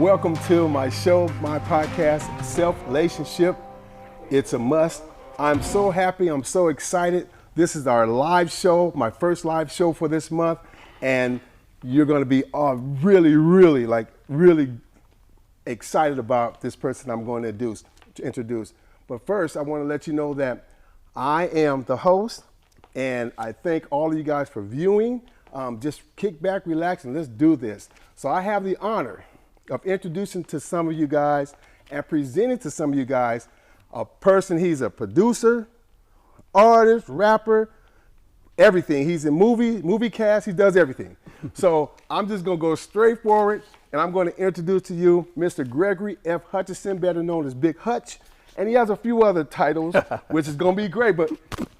Welcome to my show, my podcast, Selflationship. It's a must. I'm so happy, I'm so excited. This is our live show, my first live show for this month, and you're gonna be really excited about this person I'm going to introduce. But first, I wanna let you know that I am the host, and I thank all of you guys for viewing. Just kick back, relax, and let's do this. So I have the honor of introducing to some of you guys and presenting to some of you guys a person. He's a producer, artist, rapper, everything. He's in movie cast, he does everything. So I'm just gonna go straight forward, and I'm gonna introduce to you Mr. Gregory F. Hutchinson, better known as Big Hutch. And he has a few other titles, which is gonna be great, but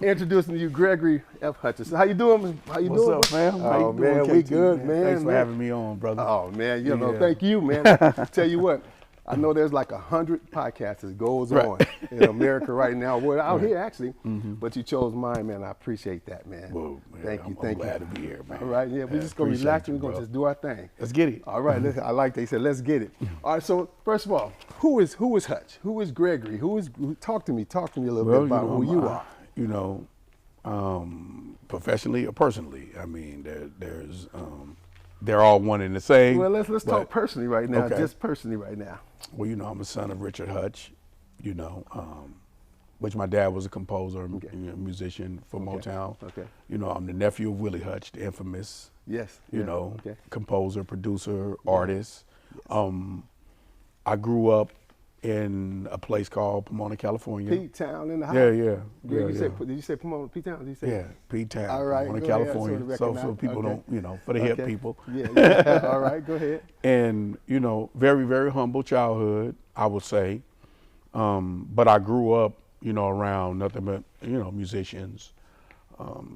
introducing to you Gregory F. Hutchinson. How you doing? What's up, fam? How you doing, we KT, good, man. Thanks for having me on, brother. Oh, man, thank you, man. Tell you what, I know there's like 100 podcasts that goes on in America right now. Well, out here, actually, but you chose mine, man. I appreciate that, man. Whoa, man. Thank you. I'm glad to be here, man. All right, yeah, we're just going to relax and we're going to just do our thing. Let's get it. All right, I like that. He said, let's get it. All right, so first of all, who is Hutch? Who is Gregory? Talk to me a little bit about who you are. You know, professionally or personally, I mean, they're all one and the same. Well, let's talk personally right now, okay. Just personally right now. Well, you know, I'm a son of Richard Hutch, you know, which my dad was a composer, musician for Motown. Okay. You know, I'm the nephew of Willie Hutch, the infamous, composer, producer, artist. Yes. I grew up in a place called Pomona, California. P-Town in the house. Yeah. Did you say Pomona, P-Town? Did you say? Yeah, P-Town, all right, Pomona, California. So people don't, for the hip people. Yeah. All right, go ahead. And, you know, very, very humble childhood, I would say. But I grew up, you know, around nothing but, musicians,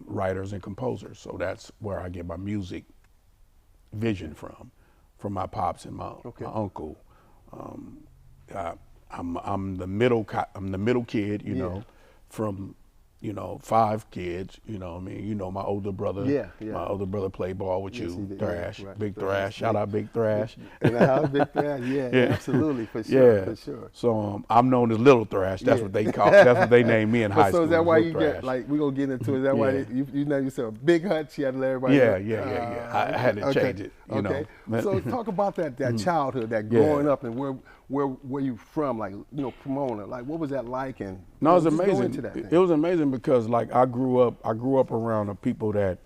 writers and composers. So that's where I get my music vision from my pops and my uncle. I'm the middle kid, you know, from, 5 kids, you know what I mean? You know, my older brother, my older brother played ball with you, Thrash, Big Thrash, shout out Big Thrash. In the house, Big Thrash, absolutely, for sure. So I'm known as Little Thrash, that's what they call, that's what they named me in high school. So is that why you get, like, we're gonna get into it, is that why you know yourself Big Hutch, you had to let everybody know? I had to change it, you know. So talk about that childhood, that growing up, and where you from, like, Pomona, like what was that like? And no, it was amazing. It was amazing because like I grew up around the people that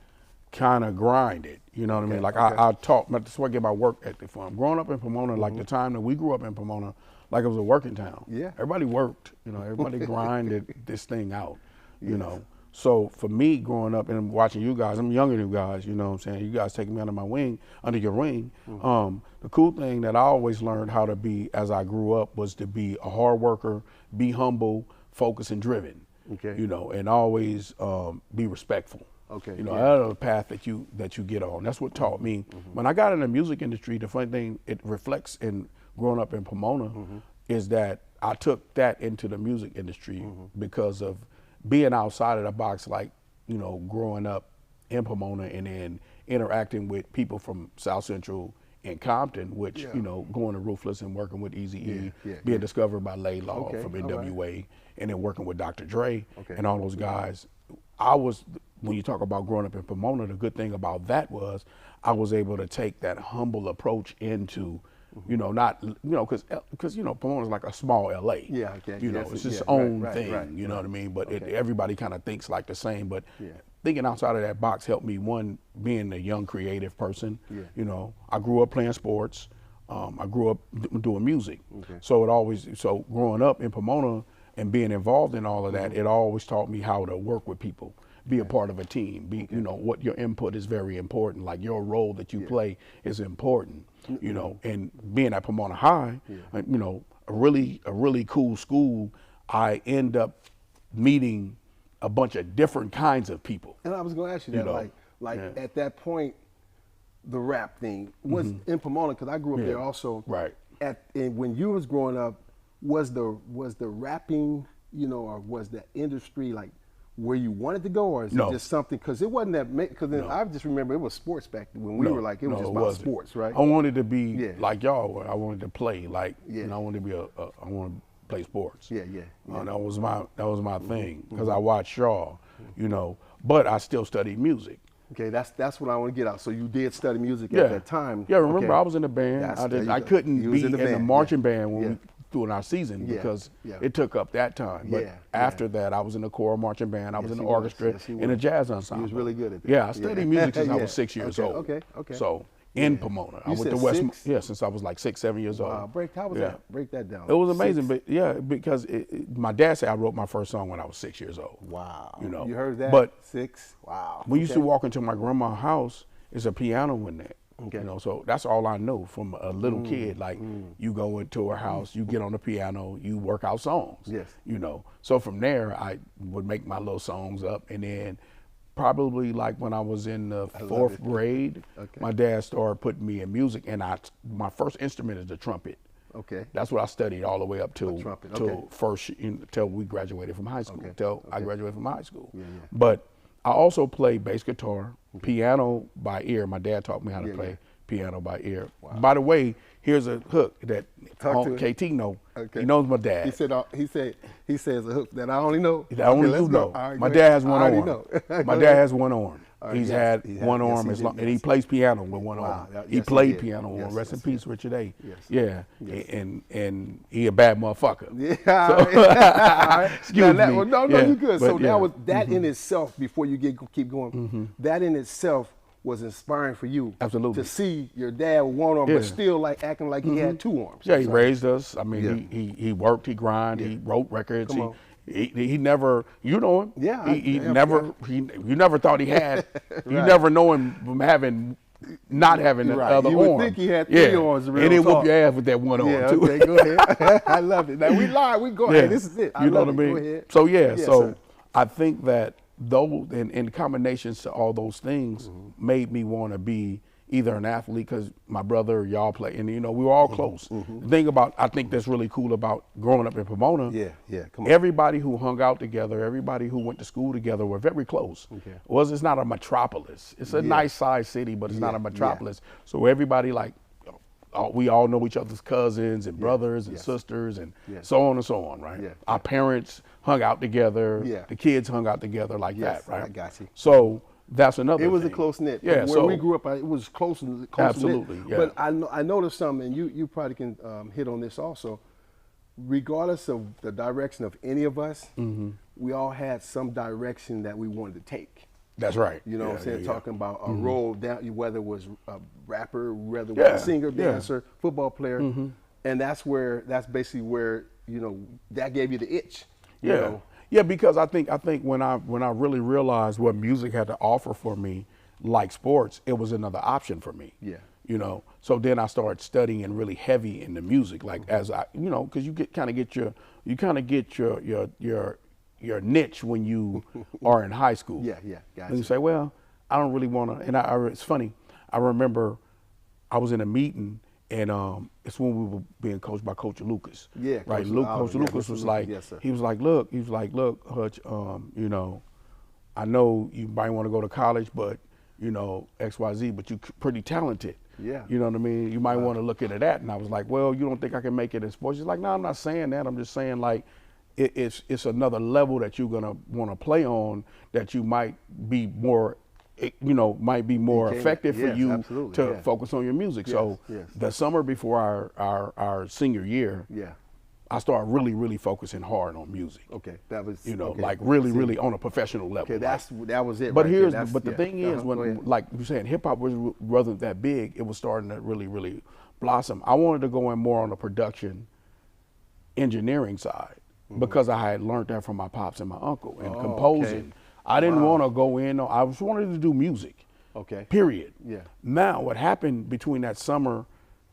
kind of grinded, you know what I mean? Like I taught, that's where I get my work ethic from. Growing up in Pomona, like the time that we grew up in Pomona, like it was a working town. Yeah. Everybody worked, everybody grinded this thing out, you know. So for me growing up and watching you guys, I'm younger than you guys, you know what I'm saying? You guys taking me under your wing. The cool thing that I always learned how to be as I grew up was to be a hard worker, be humble, focused and driven, and always be respectful. That's the path that you get on. That's what taught me. When I got in the music industry, the funny thing, it reflects in growing up in Pomona is that I took that into the music industry because of being outside of the box, like, growing up in Pomona and then interacting with people from South Central and Compton, which, going to Ruthless and working with Eazy-E, being discovered by Laylaw from NWA, and then working with Dr. Dre and all those guys. When you talk about growing up in Pomona, the good thing about that was I was able to take that humble approach into because Pomona's like a small LA. It's its own thing. You know what I mean? But everybody kind of thinks like the same. But thinking outside of that box helped me. One, being a young creative person. I grew up playing sports. I grew up doing music. So growing up in Pomona and being involved in all of that, it always taught me how to work with people. Be a part of a team. What your input is very important. Like your role that you play is important. And being at Pomona High, a really cool school, I end up meeting a bunch of different kinds of people. And I was going to ask you that, at that point, the rap thing was in Pomona, because I grew up there also. Right. And when you was growing up, was the rapping, or was the industry like? where you wanted to go, or is it just something? Because it wasn't that. Because I just remember it was sports back when we were like it was just about sports, right? I wanted to be like y'all were. I wanted to play like I wanted to be I wanted to play sports. Yeah. That was my thing because I watched Shaw, but I still studied music. Okay, that's what I want to get out. So you did study music at that time. Yeah, remember I was in the band. I couldn't be in the marching band when we doing our season because it took up that time. But after that, I was in the choral marching band. I was in the orchestra and a jazz ensemble. He was really good at that. Yeah, I studied music since I was 6 years old. Okay. So in Pomona, I went to West. Since I was like 6, 7 years old. Wow, how was that? Break that down. It was amazing, because my dad said I wrote my first song when I was 6 years old. Wow. You heard that? But 6. Wow. We used to walk into my grandma's house. There's a piano in there. Okay. So that's all I know from a little kid. Like you go into her house, you get on the piano, you work out songs. Yes. So from there I would make my little songs up, and then probably like when I was in the 4th grade, my dad started putting me in music, and my first instrument is the trumpet. Okay. That's what I studied all the way up till till we graduated from high school. I graduated from high school. Yeah. But I also play bass guitar, piano by ear. My dad taught me how to play piano by ear. Wow. By the way, here's a hook that KT know. Okay. He knows my dad. He says a hook that I only know. That only you know. Right, my dad has one arm. My dad has one arm. He's had one arm as long, and he plays piano with one arm. He played piano. Rest in peace, Richard A. Yes. And he a bad motherfucker. Yeah. Excuse me. No, you good. So that was in itself. Before you keep going, that in itself was inspiring for you. Absolutely. To see your dad with one arm, but still like acting like he had 2 arms. Yeah, he raised us. I mean, he worked, he grinded, he wrote records. He never, you know him. Yeah. You never thought he had. You never know him from not having the other arm. You would think he had 3 arms. And he whoop your ass with that one arm too. Okay, go ahead. I love it. Now we live. We go ahead. This is it. You know what I mean? Go ahead. So so I think that those and combinations to all those things made me want to be either an athlete, because my brother, y'all play, and we were all close. The thing I think that's really cool about growing up in Pomona, come on. Everybody who hung out together, everybody who went to school together were very close. It's not a metropolis. It's a nice sized city, but it's not a metropolis. So everybody we all know each other's cousins and brothers and sisters and so on and so on, right? Our parents hung out together. The kids hung out together like that, right? I got you. So that's another thing. It was a close knit. Yeah, where we grew up, it was close absolutely, knit. Yeah. But I noticed something, and you probably can hit on this also. Regardless of the direction of any of us, we all had some direction that we wanted to take. That's right. You know what I'm saying? Talking about a role, whether it was a rapper, whether it was a singer, dancer, football player. And that's basically where, that gave you the itch. You know? Yeah, because I think when I really realized what music had to offer for me, like sports, it was another option for me. Yeah. So then I started studying really heavy in the music, like as I, because you kind of get your niche when you are in high school. Yeah, gotcha. And you say, well, I don't really want to. And it's funny. I remember I was in a meeting, and it's when we were being coached by Coach Lucas. Yeah, right. Coach Lucas was like, he was like, look, Hutch, I know you might want to go to college, but XYZ, but you're pretty talented. Yeah. You know what I mean? You might want to look into that. And I was like, well, you don't think I can make it in sports? He's like, no, I'm not saying that. I'm just saying like, it's another level that you're gonna want to play on that you might be more, effective for you to focus on your music. The summer before our senior year, I started really, really focusing hard on music. Okay, that was really on a professional level. Okay, that was it. But the thing is, when like you're saying, hip hop wasn't that big. It was starting to really, really blossom. I wanted to go in more on the production, engineering side. Because I had learned that from my pops and my uncle and composing. Okay. I didn't want to go in. I just wanted to do music. Okay. Period. Yeah. Now, what happened between that summer,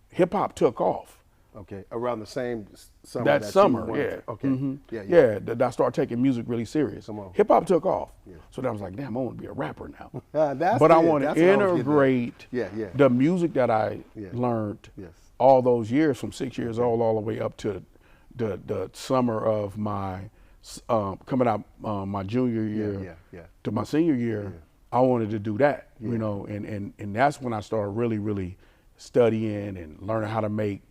hip hop took off. Okay. Around the same summer. That summer, yeah. Okay. Yeah. I started taking music really serious. Come on. Hip hop took off. Yeah. So then I was like, damn, I want to be a rapper now. But I want to integrate the music that I learned all those years, from 6 years old all the way up to the summer of my coming out my junior year to my senior year, I wanted to do that, you know, and that's when I started really studying and learning how to make,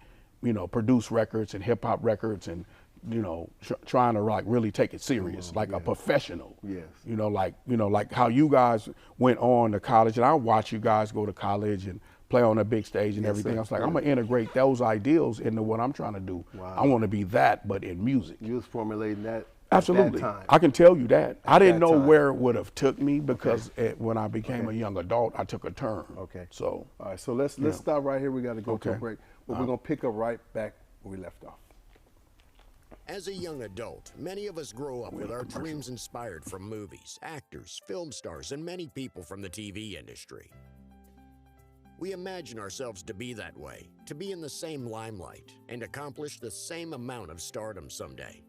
you know, produce records and hip hop records and, you know, trying to like really take it serious, like a professional. Yes. You know, like how you guys went on to college, and I watch you guys go to college and play on a big stage and everything. I was like, I'm gonna integrate those ideals into what I'm trying to do. Wow. I want to be that, but in music. You was formulating that. Absolutely. At that time. I can tell you that. I didn't know where it would have took me because when I became a young adult, I took a turn. Okay. So. All right. So let's stop right here. We got to go to a break, but we're gonna pick up right back where we left off. As a young adult, many of us grow up with our dreams inspired from movies, actors, film stars, and many people from the TV industry. We imagine ourselves to be that way, to be in the same limelight, and accomplish the same amount of stardom someday.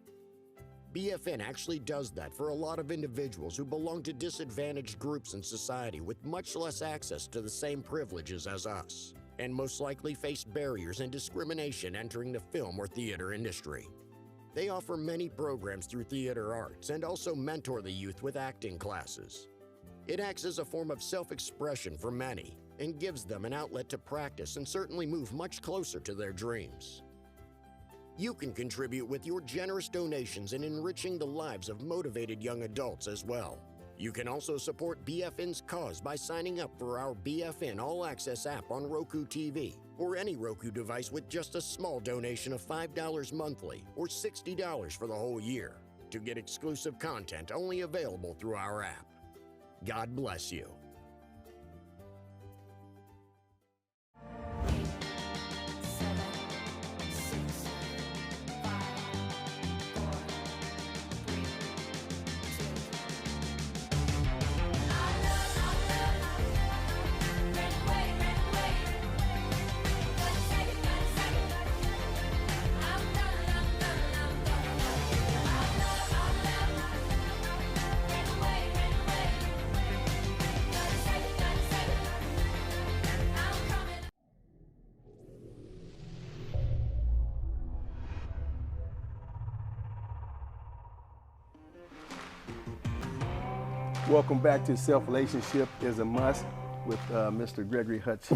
BFN actually does that for a lot of individuals who belong to disadvantaged groups in society with much less access to the same privileges as us, and most likely face barriers and discrimination entering the film or theater industry. They offer many programs through theater arts and also mentor the youth with acting classes. It acts as a form of self-expression for many and gives them an outlet to practice and certainly move much closer to their dreams. You can contribute with your generous donations in enriching the lives of motivated young adults as well. You can also support BFN's cause by signing up for our BFN All Access app on Roku TV or any Roku device with just a small donation of $5 monthly or $60 for the whole year to get exclusive content only available through our app. God bless you. Welcome back to Selflationship is a Must with Mr. Gregory Hutch.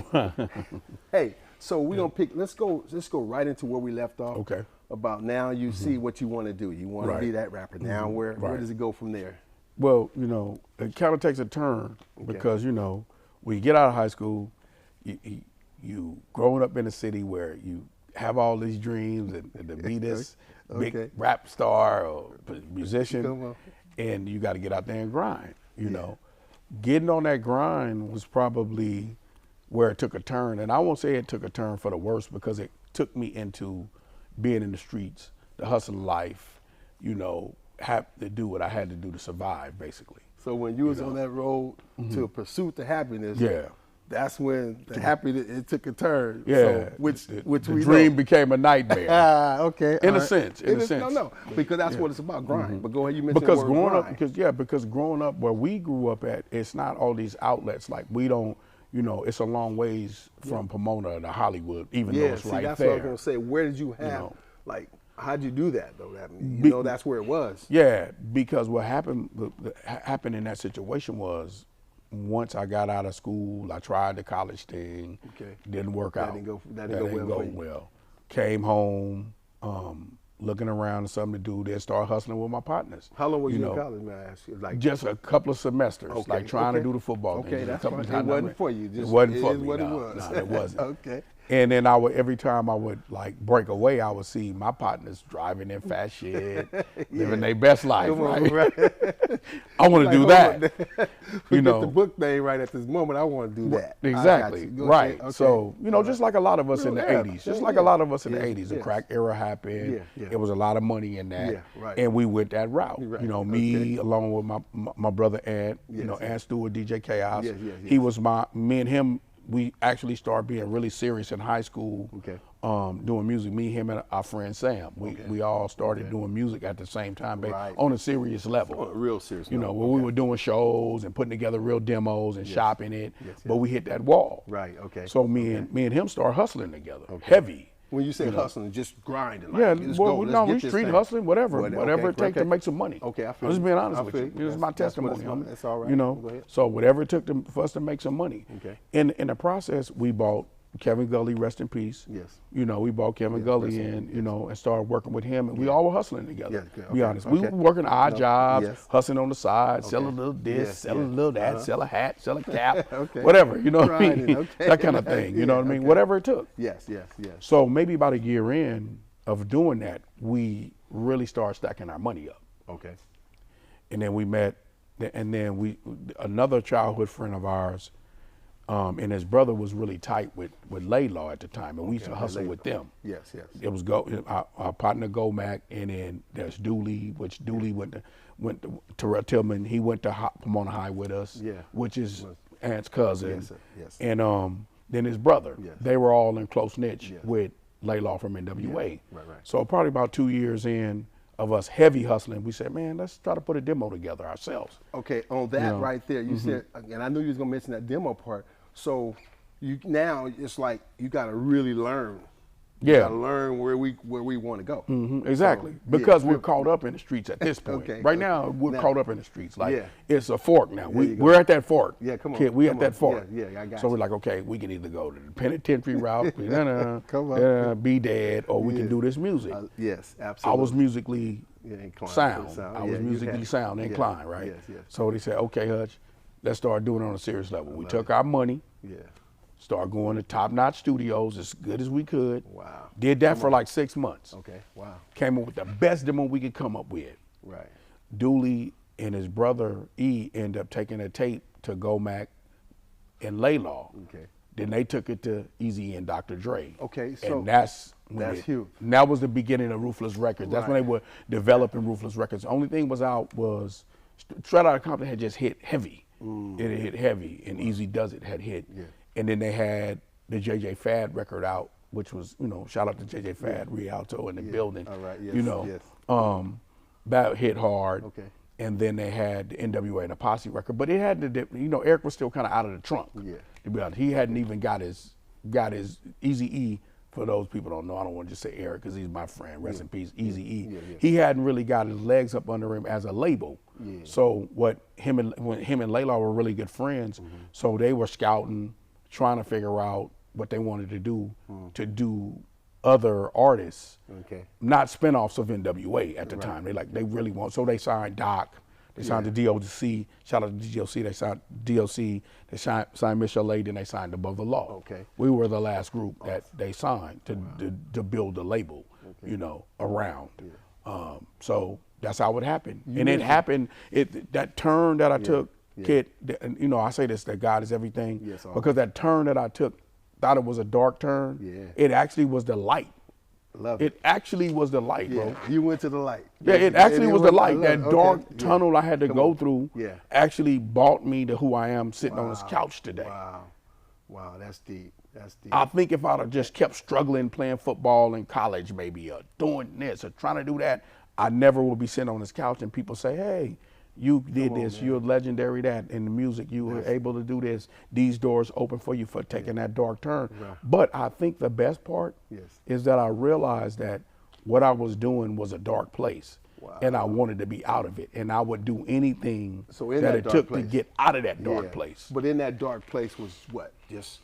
Hey, so we're gonna pick. Let's go right into where we left off. Okay. About now, you see what you want to do. You want to be that rapper. Now, where does it go from there? Well, you know, it kind of takes a turn because you know, when you get out of high school, you growing up in a city where you have all these dreams and to be this big rap star or musician, and you got to get out there and grind. You know, getting on that grind was probably where it took a turn, and I won't say it took a turn for the worse because it took me into being in the streets, the hustle life, you know, have to do what I had to do to survive, basically. So when you was on that road to pursuit to happiness, that's when it took a turn. Yeah, so, which the dream became a nightmare. Okay. In a sense. No, because that's what it's about, grind. But go ahead, you mentioned the word grind. Because growing up where we grew up at, it's not all these outlets. Like we don't, you know, it's a long ways from Pomona to Hollywood, even though it's right that's there. What I was gonna say. Where did you have, how'd you do that though? You know, that's where it was. Yeah, because what happened in that situation was, once I got out of school, I tried the college thing. Didn't work out. That didn't go well. Came home, looking around for something to do. Then start hustling with my partners. How long was you in college, may I ask you? Like just a couple of semesters, like trying to do the football thing. That's fine. It wasn't for you. It wasn't for me. No, it wasn't. Okay. And then every time I would like break away, I would see my partners driving their fast shit, living their best life, right? I want to do that. You know, the book thing right at this moment. I want to do that. Exactly. Right. Okay. So, you know, just like a lot of us in the 80s, a lot of us in the 80s, the crack era happened. There was a lot of money in that. And we went that route. You know, me along with my brother Ant, you know, Ant Stewart, DJ Chaos. He was me and him, we actually started being really serious in high school, doing music. Me, him, and our friend Sam. We all started doing music at the same time, on a serious level. On a real serious level. You know, where we were doing shows and putting together real demos and shopping it, but we hit that wall. Right, okay. So me and him started hustling together, heavy. When you say hustling, just grinding. Yeah, just well, go, no, we let's get this street thing. hustling, whatever it takes to make some money. Okay, I feel I'm just you. being honest I with feel you. you. This is my testimony. That's all right. You Go know, ahead. so whatever it took for us to make some money. Okay. In the process, we bought Kevin Gully, rest in peace. Yes. You know, we bought Kevin Gully in, you know, and started working with him, and we all were hustling together. Yeah, Be honest. We were working odd jobs, hustling on the side, sell a little this, sell a little that, sell a hat, sell a cap, whatever, you know what I mean? That kind of thing, you know what I mean? Whatever it took. Yes. So maybe about a year in of doing that, we really started stacking our money up. Okay. And then we met, and then another childhood friend of ours, and his brother was really tight with Laylaw at the time, and we used to hustle with them. Yes. It was our partner Gomac, and then there's Dooley, which Dooley went to Terrell Tillman. He went to Pomona High with us, which is Aunt's cousin. Yes, sir. Yes. And then his brother. Yes. They were all in close niche with Laylaw from NWA. Right. So probably about 2 years in of us heavy hustling, we said, man, let's try to put a demo together ourselves. Okay, on that right there, you said, and I knew you was gonna mention that demo part. So now it's like you gotta really learn. You gotta learn where we want to go. Exactly, So, because we're caught up in the streets at this point. Right now, we're caught up in the streets. Like it's a fork now. We're at that fork. Yeah, come on. Kid, we're at that fork. Yeah, I got So you. we're like, okay, we can either go to the penitentiary route, Come on. be dead, or we can do this music. Yes, I absolutely. was musically inclined. sound. Sound. I was musically sound, inclined, right? Yes. So they said, okay, Hutch, let's start doing it on a serious level. We took our money. Started going to top-notch studios as good as we could. Wow. Did that for like 6 months. Okay. Wow. Came up with the best demo we could come up with. Right. Dooley and his brother E ended up taking a tape to Gomac and Laylaw. Okay. Then they took it to Eazy and Dr. Dre. Okay, so and that's huge. And that was the beginning of Ruthless Records. That's when they were developing Ruthless Records. The only thing was out was Straight Outta Compton had just hit heavy. It had hit heavy, and Eazy Does It had hit. Yeah. And then they had the JJ Fad record out, which was, you know, shout out to JJ Fad, Rialto in the building. All right, yes, you know, that hit hard. Okay. And then they had the NWA and the Posse record, but it had the, you know, Eric was still kind of out of the trunk. Yeah. To be honest, he hadn't even got his Eazy-E. For those people who don't know, I don't want to just say Eric because he's my friend. Rest in peace, Eazy-E. He hadn't really got his legs up under him as a label. So when him and Laylaw were really good friends, so they were scouting, trying to figure out what they wanted to do other artists, not spinoffs of NWA at the time. They really want, so they signed Doc, they signed the DOC, shout out to DOC, they signed DOC, they signed Michelle A, then they signed Above the Law. Okay. We were the last group that they signed to build the label, you know, around. So that's how it happened. And it happened, that turn that I took, Kid, you know, I say this, that God is everything, because that turn that I took, thought it was a dark turn, it actually was the light. Love it. It actually was the light, bro. You went to the light. Yeah, it actually was the light. That dark tunnel I had to go through actually brought me to who I am sitting on this couch today. Wow, that's deep. That's deep. I think if I'd have just kept struggling playing football in college maybe, or doing this, or trying to do that, I never would be sitting on this couch and people say, hey, you did this, you're legendary that in the music, you were able to do this, these doors open for you for taking that dark turn. But I think the best part is that I realized that what I was doing was a dark place. And I wanted to be out of it, and I would do anything that it took to get out of that dark place. But in that dark place was what? Just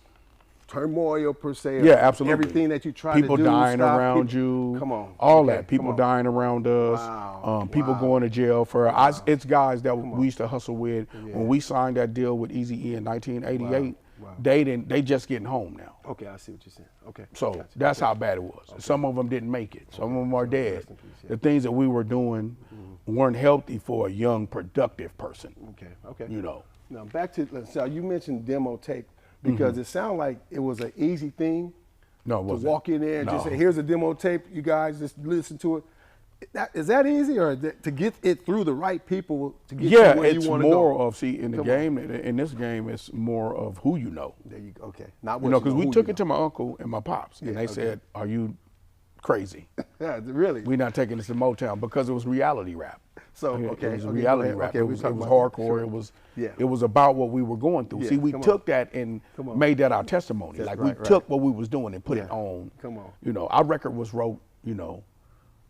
turmoil per se? Yeah, absolutely. Everything that you tried to do. People dying around you. Come on. All that. People dying around us. People going to jail for it's guys that we used to hustle with. When we signed that deal with Eazy-E in 1988, they just getting home now. Okay, I see what you're saying. Okay. So that's how bad it was. Some of them didn't make it. Some of them are dead. The things that we were doing weren't healthy for a young, productive person. Okay. You know. Now back to, so you mentioned demo tape. Because it sounded like it was an easy thing to walk in there and just say, here's a demo tape, you guys just listen to it. Is that easy, or to get it through the right people to get you where you want to go? Yeah, it's more of, in this game, it's more of who you know. There you go, okay. Not what you know, because we took it to my uncle and my pops, and they said, are you crazy? Yeah, really? We're not taking this to Motown, because it was reality rap. So okay, it was okay, reality go ahead. rap. Okay, It we was, talk it was about that. hardcore. Sure. It was Yeah. it was about what we were going through. Yeah, See, we come on. took that and Come on. made that our testimony. That's Like right, we took what we was doing and put Yeah. it on. Come on. You know, our record was wrote, you know,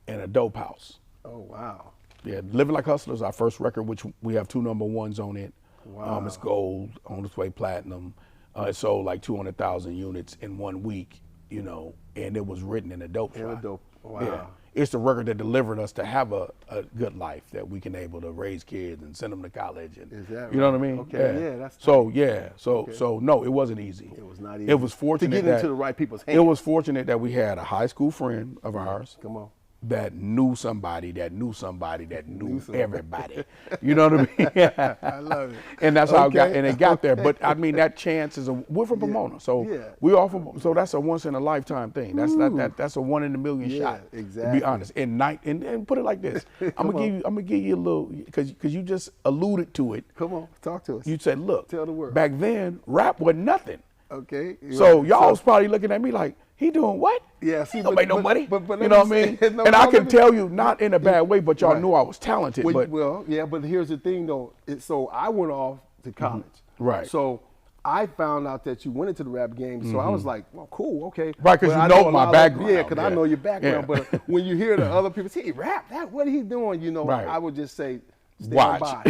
in a dope house. Oh wow. Yeah, Living Like Hustlers, our first record, which we have 2 #1s on it. Wow. It's gold, on its way platinum. It sold like 200,000 units in 1 week, you know, and it was written in a dope In a spot. dope. Wow. Yeah. It's the record that delivered us to have a good life, that we can able to raise kids and send them to college. And, Is that you know right? what I mean? Okay, yeah, that's so, yeah, so no, it wasn't easy. It was not easy. It was fortunate to get into the right people's hands. It was fortunate that we had a high school friend of ours Come on. that knew somebody that knew somebody that knew somebody. everybody. You know what I mean? I love it. And that's how it got, Okay. and it got there. But I mean, that chance is we're from Pomona, so Yeah. we all from, so that's a once in a lifetime thing. That's a 1 in a million Yeah, shot. exactly. To be honest, and put it like this, I'm gonna give you a little, because you just alluded to it. Come on, talk to us. You said, look, Tell the world. back then rap wasn't nothing. Okay. So y'all was probably looking at me like, he doing what? Yeah, see, He don't but- make no but- money. but you let know me what I mean? say- no, and I no, can let me- tell you, not in a bad way, but y'all Right. knew I was talented. But Well, yeah, but here's the thing though. So I went off to college. Right. So I found out that you went into the rap game. So I was like, well, cool, okay. Right, 'cause But you I know a my lot of- background, Yeah, because I yeah. know your background. Yeah. But when you hear the other people say, hey, rap, that what he doing? You know, Right. I would just say, stand Watch. by.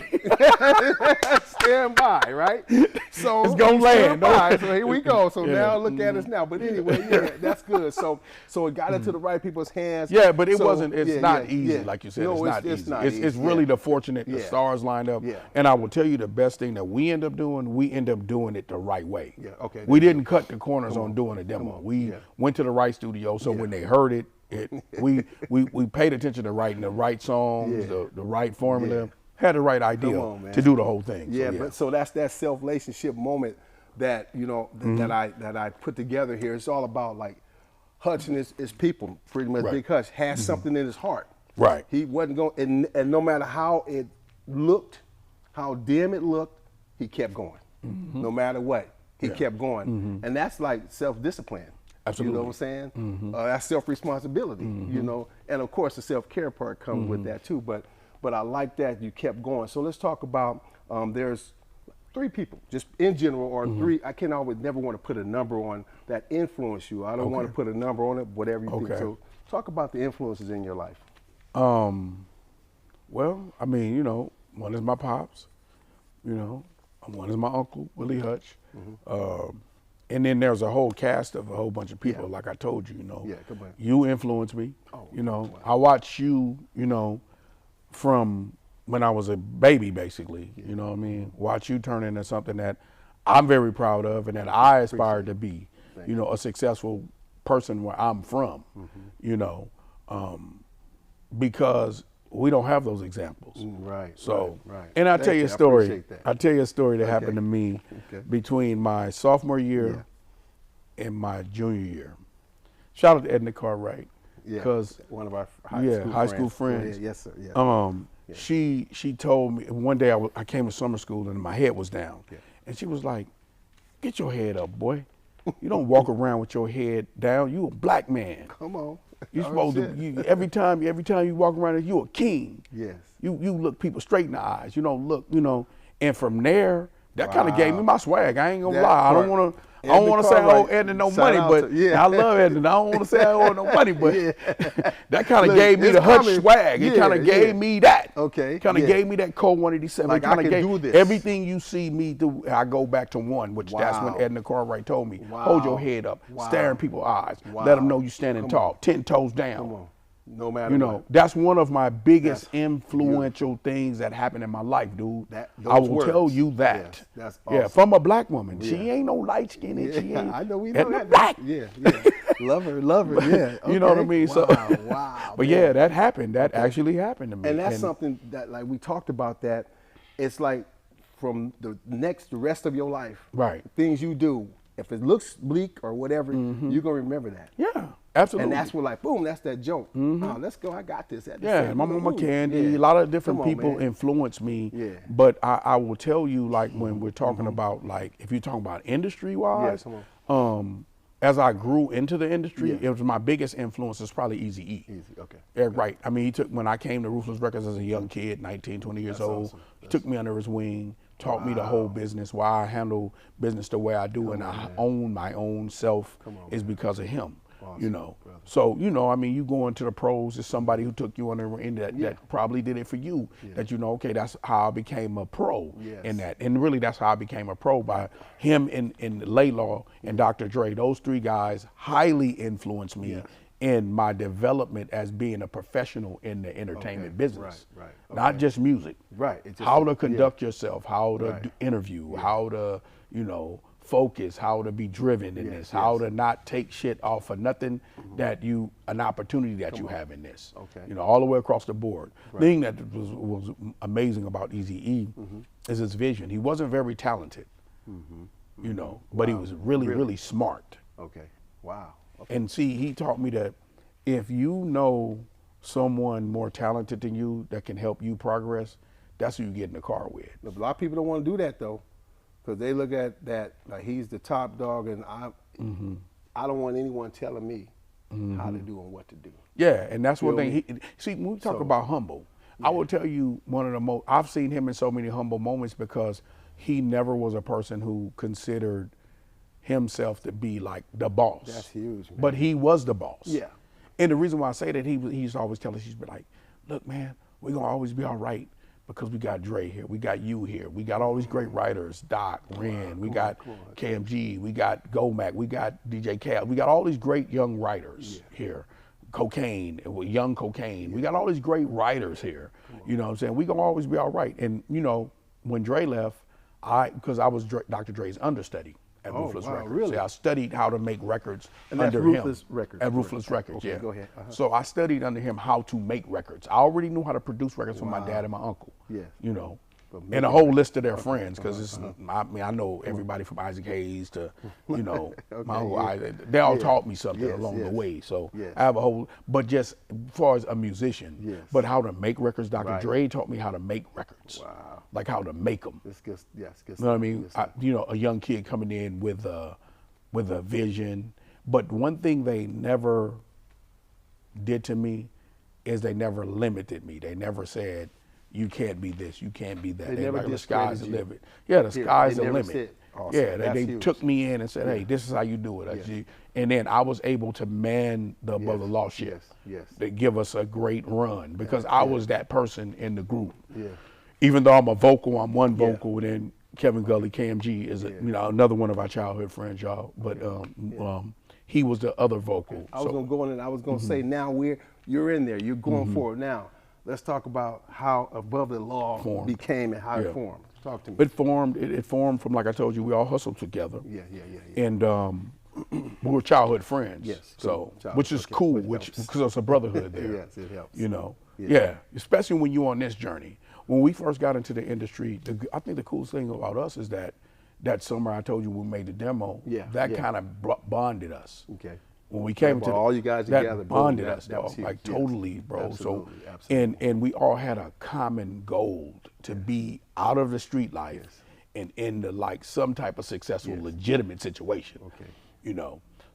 Stand by, right? So It's gonna stand land. by. So here we go. So Yeah. now look at us now. But anyway, yeah, that's good. So it got into the right people's hands. yeah, but it So, wasn't. It's yeah, not yeah, easy, yeah. like you said. No, it's not easy. not It's easy. really Yeah. the fortunate. The Yeah. stars lined up. Yeah. And I will tell you the best thing that we end up doing it the right way. Yeah, okay. We didn't cut the corners on doing a demo. We Yeah. went to the right studio, so when they heard it, we paid attention to writing the right songs, Yeah. the right formula, Yeah. had the right idea Come on, man. to do the whole thing. Yeah, so, but so that's that self-relationship moment that that I put together here. It's all about like Hutch and his people, pretty much. Right. Big Hutch has something in his heart. Right. He wasn't going, and no matter how it looked, how dim it looked, he kept going. No matter what, he kept going, and that's like self-discipline. Absolutely. You know what I'm saying? That's self-responsibility. You know, and of course the self-care part comes with that too. But I like that you kept going. So let's talk about there's 3 people, just in general, or 3. I can always never want to put a number on that influence you. I don't want to put a number on it, whatever you think. Okay. So talk about the influences in your life. Well, I mean, you know, one is my pops, you know, one is my uncle, Willie Hutch. And then there's a whole cast of a whole bunch of people, Yeah. like I told you, you know. Yeah, come on. You influenced me. Oh, You know, wow. I watched you, you know, from when I was a baby, basically. You know what I mean? Watch you turn into something that I'm very proud of and that I aspire to be, you know, a successful person where I'm from, you know, because we don't have those examples. Right. So, right. and I'll Thank tell you you. a I story. appreciate that. I'll tell you a story that happened to me Okay. between my sophomore year and my junior year. Shout out to Edna Cartwright. Yeah, Because one of our high school friends. Yeah, yes, sir. Yeah. She told me one day I came to summer school and my head was down, and she was like, "Get your head up, boy. You don't walk around with your head down. You a black man. Come on. You Oh, supposed shit. to every time you walk around, you a king. Yes. You look people straight in the eyes. You don't look, you know." And from there, that kind of gave me my swag. I ain't gonna That lie. I part. don't Edna want to say I owe Cartwright. Edna no Shout money, out but to- yeah. I love Edna. I don't want to say I owe her no money, but that kind of Look, gave me it's the Hutch coming. swag. It Yeah, kind of gave yeah. me that. Okay, Kind of yeah. gave me that Cold 187. Like, It kinda I can gave, do this. Everything you see me do, I go back to one, which that's when Wow. Edna Cartwright told me. Wow. Hold your head up, Wow. stare in people's eyes, Wow. let them know you're standing Come tall, on. 10 toes down. Come on. No matter You what. know, that's one of my biggest That's influential things that happened in my life, dude. That- I those will tell words. you that. Yes, that's Yeah, awesome. from a black woman. Yeah. She ain't no light skinned. Yeah, She ain't. I know we know Edna that. Black. Yeah. Love her. Yeah. You know what I okay. mean? So, Wow. but man. yeah, that happened. That actually happened to me. And that's something that, like, we talked about that. It's like from the rest of your life, Right. things you do, if it looks bleak or whatever, you're gonna remember that. Yeah, absolutely. And that's what, like, boom, that's that joke. Oh, let's go. I got this. Yeah, my mama Boom. Candy, Yeah. a lot of different Come on, people man. influenced me. Yeah. But I will tell you, like, when we're talking about, like, if you're talking about industry wise, come as I grew into the industry, Yeah. it was my biggest influence is probably Eazy-E. Easy, okay. Yeah, right. I mean, when I came to Ruthless Records as a young kid, 19, 20 years That's old, awesome. he took me under his wing, taught me the whole business, why I handle business the way I do, and I own my own self is because of him. Awesome, You know, brother. so I mean, you go into the pros, it's somebody who took you under and that probably did it for you. That okay, that's how I became a pro in that, and really that's how I became a pro by him and Laylaw and Dr. Dre. Those three guys highly influenced me in my development as being a professional in the entertainment business. Right. Not just music. Right. It just, How to conduct yourself, how to interview, how to focus, how to be driven in this, how to not take shit off of nothing that an opportunity that you have in this. Okay. All the way across the board. The thing that was amazing about Eazy-E is his vision. He wasn't very talented, but he was really smart. Okay. Wow. And see, he taught me that if you know someone more talented than you that can help you progress, that's who you get in the car with. A lot of people don't want to do that though, because they look at that like he's the top dog, and I don't want anyone telling me how to do and what to do. Yeah, and that's one thing. See, when we talk about humble, I will tell you one of the most. I've seen him in so many humble moments because he never was a person who considered himself to be like the boss. That's huge, man. But he was the boss. Yeah. And the reason why I say that, he used to always tell us, he's been like, look, man, we're gonna always be all right because we got Dre here, we got you here, we got all these great writers, Doc, Ren, we got KMG, we got Gomac, we got DJ Khaled, we got all these great young writers here. Cocaine, young Cocaine, we got all these great writers here. You know what I'm saying? We gonna always be all right. And when Dre left, because I was Dr. Dre's understudy at Ruthless Records. Really? See, I studied how to make records And that's under Ruthless him. Records. At Ruthless Records, Okay, yeah. go ahead. So I studied under him how to make records. I already knew how to produce records for my dad and my uncle. Yes. And a whole list of their friends, because I mean, I know everybody from Isaac Hayes to, my uncle Isaac. They all taught me something along the way. So I have a whole, but just as far as a musician, but how to make records, Dr. Dre taught me how to make records. Wow. Like how to make them. It's good. Yes. Good. You know what I mean? A young kid coming in with a vision. But one thing they never did to me is they never limited me. They never said, you can't be this, you can't be that. They never like, the sky's the discredited limit. Yeah, the sky's they the never limit. said, awesome. Yeah, That's they huge. took me in and said, hey, this is how you do it. And then I was able to man the Above the Law ship. Yes. They give us a great run because I was that person in the group. Yeah. Even though I'm one vocal, then Kevin Gully, KMG, is another one of our childhood friends, y'all. But he was the other vocal. I was gonna go in and I was gonna say now you're in there, you're going forward now. Let's talk about how Above the Law became and how it formed. Talk to me. It formed from, like I told you, we all hustled together. Yeah. And we were childhood friends. Yes. So, Cool. which is cool, because it's a brotherhood there. Yes, it helps. Yeah. Especially when you're on this journey. When we first got into the industry, I think the coolest thing about us is that summer I told you we made the demo. That kind of bonded us. Okay. When we came to all you guys together, that bonded boom, us, that was dog. Like huge. totally, bro. Absolutely, So absolutely. and we all had a common goal to be out of the street life and into like some type of successful, legitimate situation. Okay.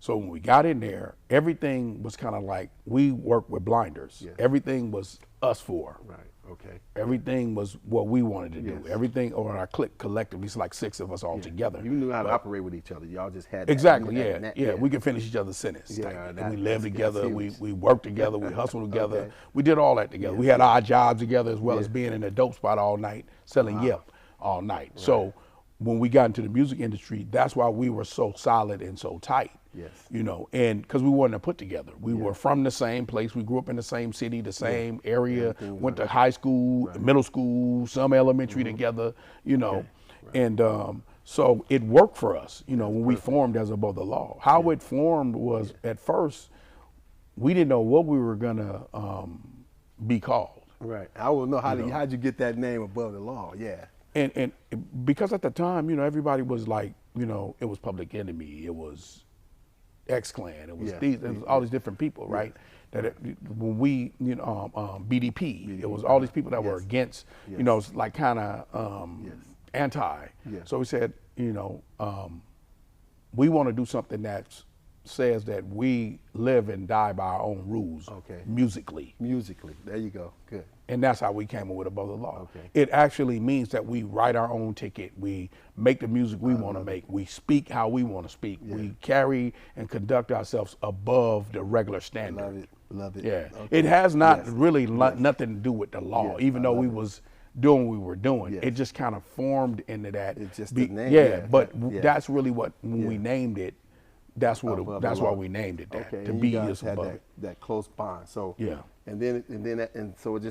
So when we got in there, everything was kind of like, we worked with blinders. Everything was us four. Right. Okay. Everything was what we wanted to do. Everything, or our clique collectively, it's like six of us all together. You knew how to operate with each other. Y'all just had exactly. that. We could finish each other's sentence. And we lived that's together. huge. We worked together. We hustled together. We did all that together. We had our jobs together as well as being in a dope spot all night, selling Yip all night. Right. So when we got into the music industry, that's why we were so solid and so tight. Yes. And because we weren't put together. We were from the same place. We grew up in the same city, the same area, went to high school, middle school, some elementary together, And so it worked for us, when we formed as Above the Law. How it formed was, at first, we didn't know what we were going to be called. Right. I want to know how'd you get that name Above the Law? Yeah. And because at the time, everybody was like, it was Public Enemy, it was X-Clan, it was all these different people, right? That when we, BDP, it was all these people that were against, it's like kind of anti. So we said, we want to do something that's says that we live and die by our own rules. Okay. Musically. Musically. There you go. Good. And that's how we came up with Above the Law. Okay. It actually means that we write our own ticket. We make the music we want to make. We speak how we want to speak. Yeah. We carry and conduct ourselves above the regular standard. Love it. Love it. Yeah. Okay. It has not Yes. really nothing to do with the law, Yes, even though we was doing what we were doing. Yes. It just kind of formed into that. It's just the name. Yeah, Yeah. but Yeah. that's really what, when we named it, that's what Above that's the why law. we named it that. Okay. To and be you guys is had above that, it. that close bond. So Yeah. and so it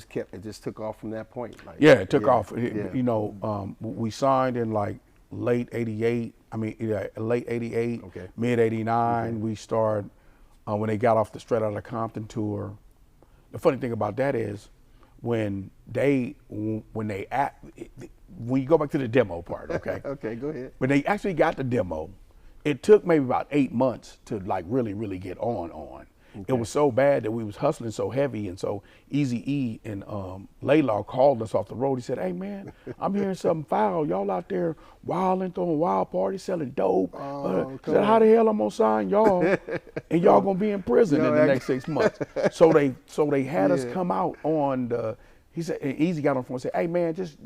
just took off from that point. Like, Yeah, it took off. Yeah. You know, we signed in like late '88. I mean, late '88, Okay. mid '89. We started when they got off the Straight Outta Compton tour. The funny thing about that is when you go back to the demo part, okay? Okay, go ahead. When they actually got the demo, it took maybe about 8 months to like really get on. Okay. It was so bad that we was hustling so heavy, and so Eazy-E and Laylaw called us off the road. He said, "Hey man, I'm hearing something foul. Y'all out there wilding, throwing wild parties, selling dope." He said, "How the hell I'm gonna sign y'all and y'all gonna be in prison in the next 6 months?" So they had us come out on the. He said, and Easy got on the phone and said, "Hey man, just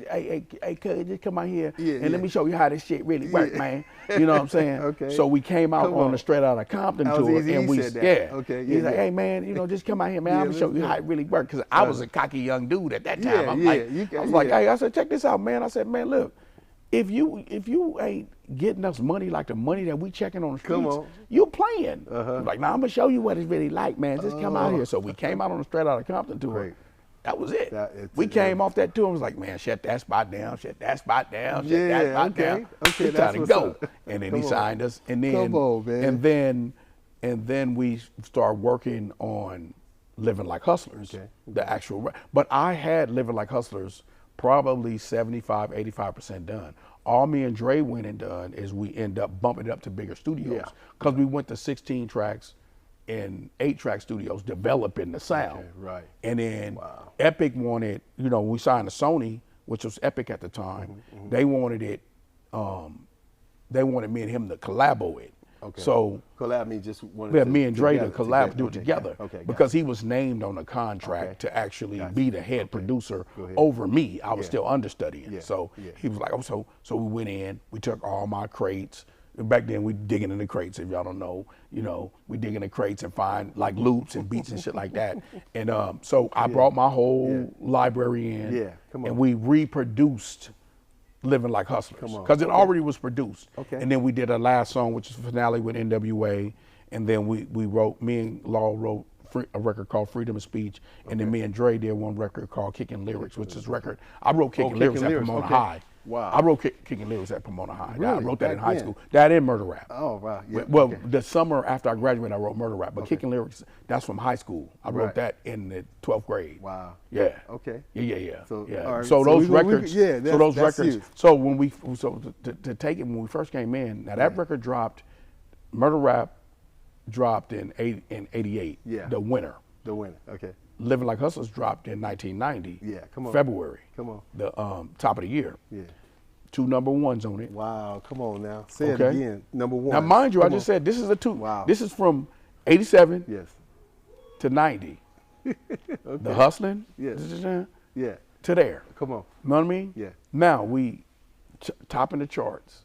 cuz, just come out here and let me show you how this shit really work, man." You know what I'm saying? Okay. So we came out on the Straight Outta Compton That was tour, Eazy-E and we said that. Okay, He's like, yeah. "Hey man, you know, just come out here, man. I'm gonna show you how it really work." Because I was a cocky young dude at that time. I was like, "Hey," I said, "Check this out, man." I said, "Man, look, if you ain't getting us money like the money that we checking on the streets, you playing." Like, "Nah, I'm gonna show you what it's really like, man. Just come out here." So we came out on the Straight Outta Compton tour. Great. That was it. We it, came off that tour and was like, "Man, shut that spot down, shut that spot down, shut Yeah, that spot okay, down." okay, It's that's time to what's go. up. And then Come he on. signed us, and then Come on, man. and then we started working on Living Like Hustlers, Okay. the actual. But I had Living Like Hustlers probably 75, 85% done. All me and Dre went and done is we end up bumping it up to bigger studios because we went to 16 tracks in 8-track studios developing the sound. Okay, right. And then Epic wanted, you know, we signed to Sony, which was Epic at the time. They wanted it, they wanted me and him to collabo it. Okay. So collab me just wanted me and Dre to together, do it together. Okay, because he was named on the contract to actually be the head producer over me. I was still understudying. Yeah. So he was like, "Oh, so we went in, we took all my crates." Back then we digging in the crates, if y'all don't know, you know, we dig in the crates and find like loops and beats and shit like that. And so I brought my whole library in. Yeah, come on. And we reproduced Living Like Hustlers. Come on. Because it already was produced. Okay. And then we did a last song, which is Finale with NWA. And then we wrote, me and Law wrote a record called Freedom of Speech. And then me and Dre did one record called Kicking Lyrics, which is record. I wrote Kicking Lyrics at Pomona High. Wow. I wrote Kicking Lyrics at Pomona High. Really? I wrote that in Back high then? school. That in Murder Rap. Oh, wow. Yeah. Well, the summer after I graduated, I wrote Murder Rap. But Kicking Lyrics, that's from high school. I wrote that in the 12th grade. Wow. Yeah. Okay. Yeah. So, yeah. all right. So So those we- records. yeah, so those that's records. huge. So when to take it when we first came in, now that record dropped. Murder Rap dropped in '88. Yeah. The winter. The winner. Okay. Living Like Hustlers dropped in 1990. Yeah, come on. February. Come on. The top of the year. Yeah. 2 number ones on it. Wow. Come on now. Say it Okay. again. Number one. Now, mind you, I Come just on. said this is a 2. Wow. This is from '87 Yes. to '90. The hustling. Yes. To Yeah. there. Come on. You know what I mean? Yeah. Now we topping the charts,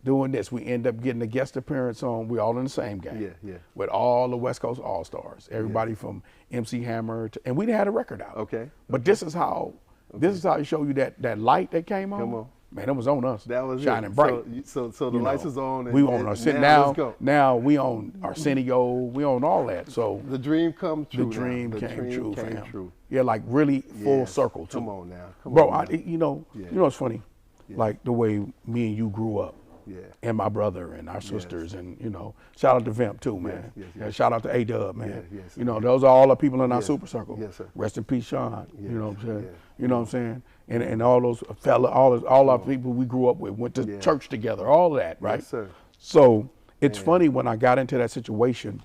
doing this. We end up getting a guest appearance on. We all in the same game. Yeah. With all the West Coast All Stars, everybody from MC Hammer to, and we had a record out. Okay. But this is how you show you that light that came on. Come on. Man, it was on us. That was shining it. bright. So the You lights know, was on. And, we on and our now let's go. now we on Arsenio. We on all that. So The dream come the true. now. dream The came dream true, came fam. true. Yeah, like really full Yes. circle too. Come on now. Come Bro, on now. you know what's funny? Like the way me and you grew up. Yeah. And my brother and our sisters, and you know, shout out to Vimp too, man. Yes. Yeah, shout out to A-Dub, man. Yes, yes, you know, those are all the people in our Yes. super circle. Yes, sir. Rest in peace, Sean. Yes, You know what I'm saying? yes. You know what I'm saying? And all those all our people we grew up with, went to church together, all of that, right? Yes, sir. So it's funny when I got into that situation,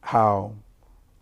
how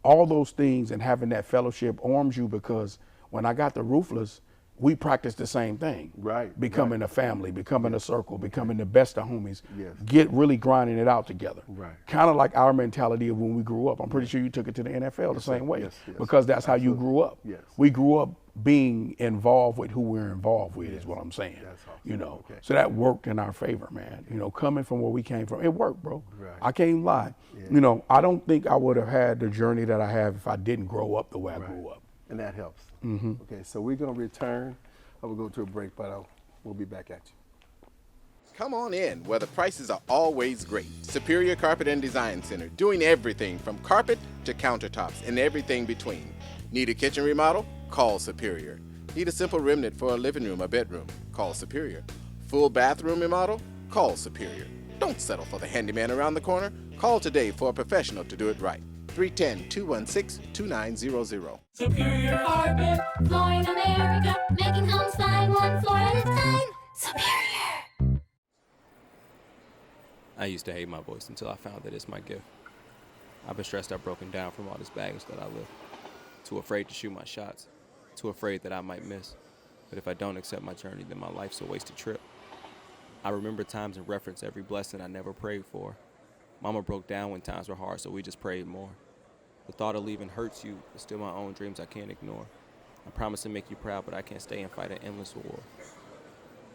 all those things and having that fellowship arms you, because when I got the Ruthless, we practice the same thing. Right. Becoming a family, becoming a circle, becoming the best of homies. Yes. Get really grinding it out together. Right. Kind of like our mentality of when we grew up. I'm pretty sure you took it to the NFL the same way. Yes, yes. Because that's how you grew up. Yes. We grew up being involved with who we're involved with, is what I'm saying. That's awesome. You know, Okay. so that worked in our favor, man. You know, coming from where we came from, it worked, bro. Right. I can't even lie. Yeah. You know, I don't think I would have had the journey that I have if I didn't grow up the way I grew up. And that helps. Okay, so we're going to return. I will go to a break, but we'll be back at you. Come on in, where the prices are always great. Superior Carpet and Design Center, doing everything from carpet to countertops and everything between. Need a kitchen remodel? Call Superior. Need a simple remnant for a living room or bedroom? Call Superior. Full bathroom remodel? Call Superior. Don't settle for the handyman around the corner. Call today for a professional to do it right. 310-216-2900. Superior Carpet, Flooring America, making homes fine one floor at a time. Superior. I used to hate my voice until I found that it's my gift. I've been stressed out, broken down from all this baggage that I lift. Too afraid to shoot my shots. Too afraid that I might miss. But if I don't accept my journey, then my life's a wasted trip. I remember times and reference every blessing I never prayed for. Mama broke down when times were hard, so we just prayed more. The thought of leaving hurts you, but still my own dreams I can't ignore. I promise to make you proud, but I can't stay and fight an endless war.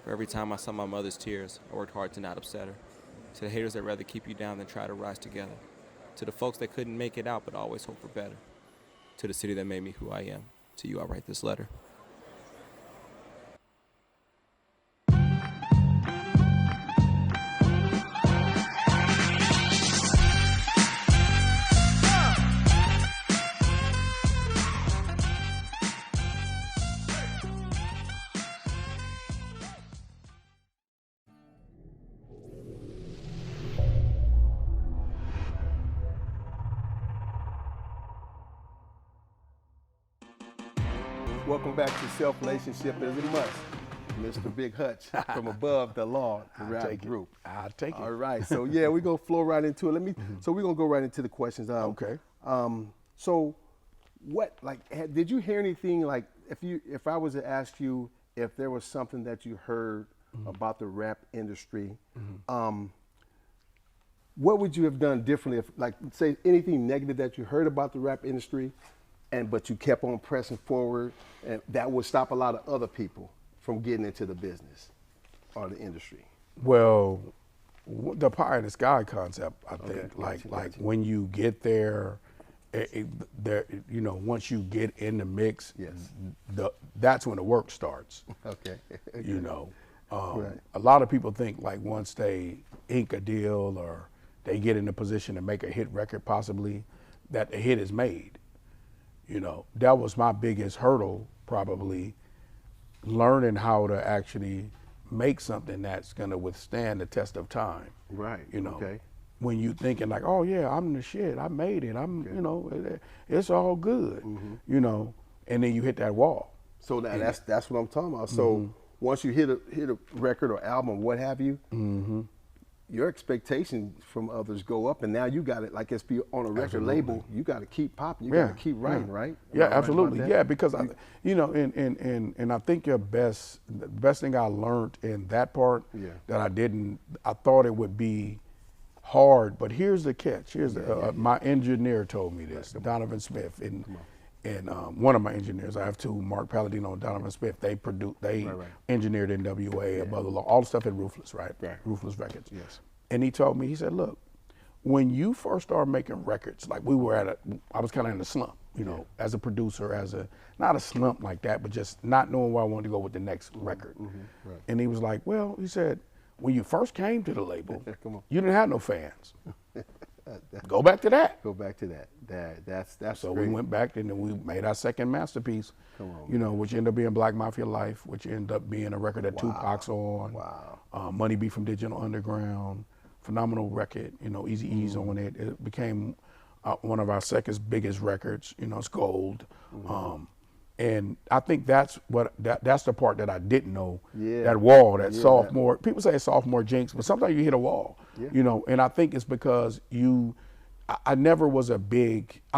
For every time I saw my mother's tears, I worked hard to not upset her. To the haters that rather keep you down than try to rise together. To the folks that couldn't make it out but always hope for better. To the city that made me who I am. To you I write this letter. Welcome back to Selflationship is a Must. Mr. Big Hutch from Above the Law, the rap group. I'll take it. All right, so yeah, we're gonna flow right into it. So we're gonna go right into the questions. Okay. So, what did you hear anything like if I was to ask you if there was something that you heard about the rap industry, what would you have done differently? If say anything negative that you heard about the rap industry, but you kept on pressing forward, and that would stop a lot of other people from getting into the business or the industry. Well, the pie in the sky concept, I think, Gotcha. when you get there, once you get in the mix, Yes. That's when the work starts. Okay. You know, Right. a lot of people think once they ink a deal or they get in a position to make a hit record, possibly, that the hit is made. You know, that was my biggest hurdle, probably, learning how to actually make something that's gonna withstand the test of time. Right. You know, Okay. when you thinking oh yeah, I'm the shit, I made it, it's all good, and then you hit that wall. So that's what I'm talking about. So once you hit a record or album, what have you, your expectations from others go up, and now you got it. Like it's on a record label, you got to keep popping. You got to keep writing, right? Yeah, Am I right absolutely. about that? Yeah, because and I think the best thing I learned in that part that I thought it would be hard, but here's the catch. My engineer told me this, Donovan Smith, and one of my engineers, I have two, Mark Palladino and Donovan Smith. They engineered NWA, Above the Law, all the stuff at Ruthless, right? Ruthless Records. Yes. And he told me, he said, look, when you first started making records, like I was kind of in a slump, as a producer, not a slump like that, but just not knowing where I wanted to go with the next record. Right. And he was like, well, he said, when you first came to the label, Come on. you didn't have no fans. Go back to that. Go back to that. That's So great. we went back and then we made our second masterpiece, which ended up being Black Mafia Life, which ended up being a record that Tupac's on. Wow. Money B from Digital Underground, phenomenal record, Eazy-E's on it. It became one of our second biggest records, it's gold. And I think that's the part that I didn't know. Yeah. That wall, that sophomore. People say sophomore jinx, but sometimes you hit a wall. Yeah. And I think it's because I never was I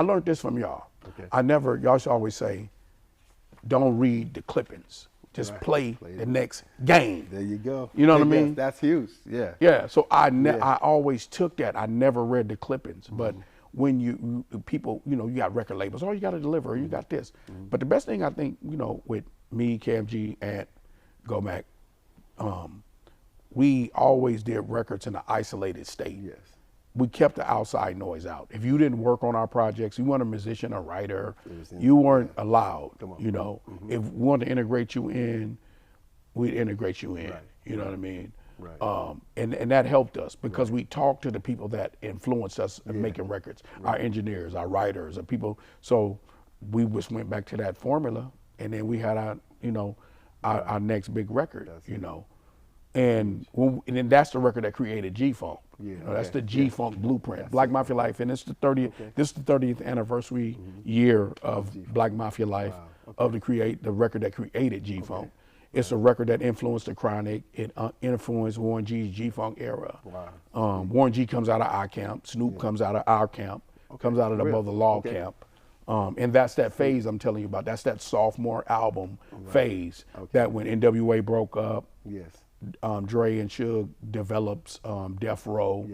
learned this from y'all. Okay. Y'all should always say, don't read the clippings. just play the next game. There you go. You know what I mean? That's huge. Yeah. Yeah. So I always took that. I never read the clippings, but when people, you got record labels. Oh, you got to deliver. You got this. But the best thing I think, with me, Cam G, and Gomac, we always did records in an isolated state. Yes. We kept the outside noise out. If you didn't work on our projects, you weren't a musician, a writer, you weren't allowed. If we wanted to integrate you in, we'd integrate you in. Right. You know what I mean? Right. And that helped us because we talked to the people that influenced us in making records, our engineers, our writers, our people. So we just went back to that formula, and then we had our next big record. And then that's the record that created G-Funk. That's the G-Funk blueprint. Black Mafia Life, and it's the 30th. This is the 30th anniversary year of Black Mafia Life, of the record that created G-Funk. It's a record that influenced the Chronic. It influenced Warren G's G-Funk era. Warren G comes out of our camp. Snoop comes out of our camp. Comes out of the Above the Law camp. And that's that phase I'm telling you about. That's that sophomore album phase that when NWA broke up. Dre and Suge develops Death Row,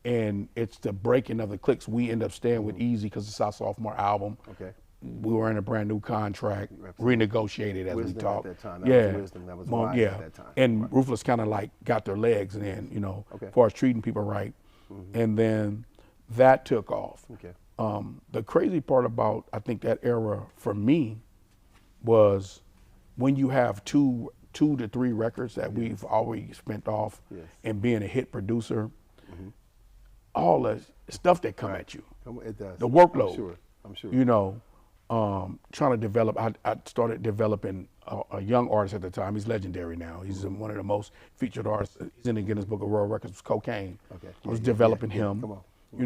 and it's the breaking of the cliques. We end up staying with Easy because it's our sophomore album. We were in a brand new contract, renegotiated as we talked. At that time. That was Wisdom. That was wise at that time. And Ruthless kind of like got their legs, and then as far as treating people right, and then that took off. The crazy part about I think that era for me was when you have two to three records that we've always spent off and being a hit producer, all the stuff that come at you, it does. the workload, I'm sure. trying to develop, I started developing a young artist at the time. He's legendary now. He's one of the most featured artists. He's in the Guinness Book of World Records, Cocaine. I was developing him. Come on.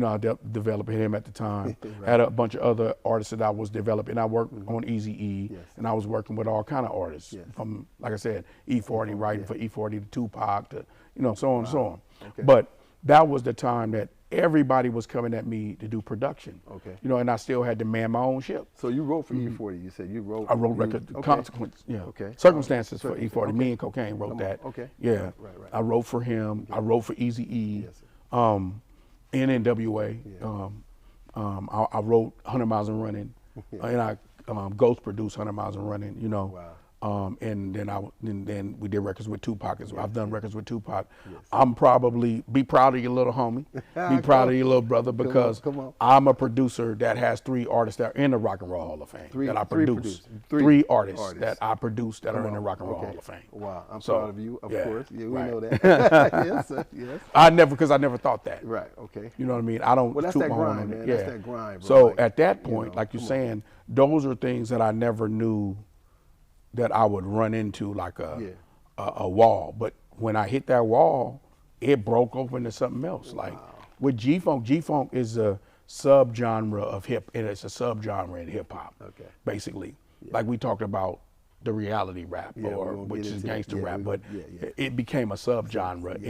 I developing him at the time. Had a bunch of other artists that I was developing. I worked on Eazy-E, and I was working with all kind of artists from, like I said, E40, writing for E40 to Tupac to, so on and so on. But that was the time that everybody was coming at me to do production. And I still had to man my own ship. So you wrote for E40. You said you wrote. I wrote records, Consequence, Circumstances for E40. Me and Cocaine wrote that. Yeah. Right. I wrote for him. I wrote for Eazy-E. In NWA, I wrote 100 Miles and Running, and I ghost produced 100 Miles and Running, and then we did records with Tupac as well. I've done records with Tupac. I'm probably, be proud of your little homie, be proud of your little brother, because I'm a producer that has 3 artists that are in the Rock and Roll Hall of Fame that I produced. 3 artists that I produced that are in the Rock and Roll Hall of Fame. Wow, I'm proud of you, of course. Yeah, we know that. Yes, yes. Because I never thought that. Right, okay. You know what I mean? I don't. Well, that's that grind, man. That's that grind, bro. So at that point, like you're saying, those are things that I never knew that I would run into, like a wall. But when I hit that wall, it broke open to something else. Like with G-Funk is a subgenre of it's a subgenre in hip hop, basically. Like we talked about the reality rap, which is gangster rap, but it became a subgenre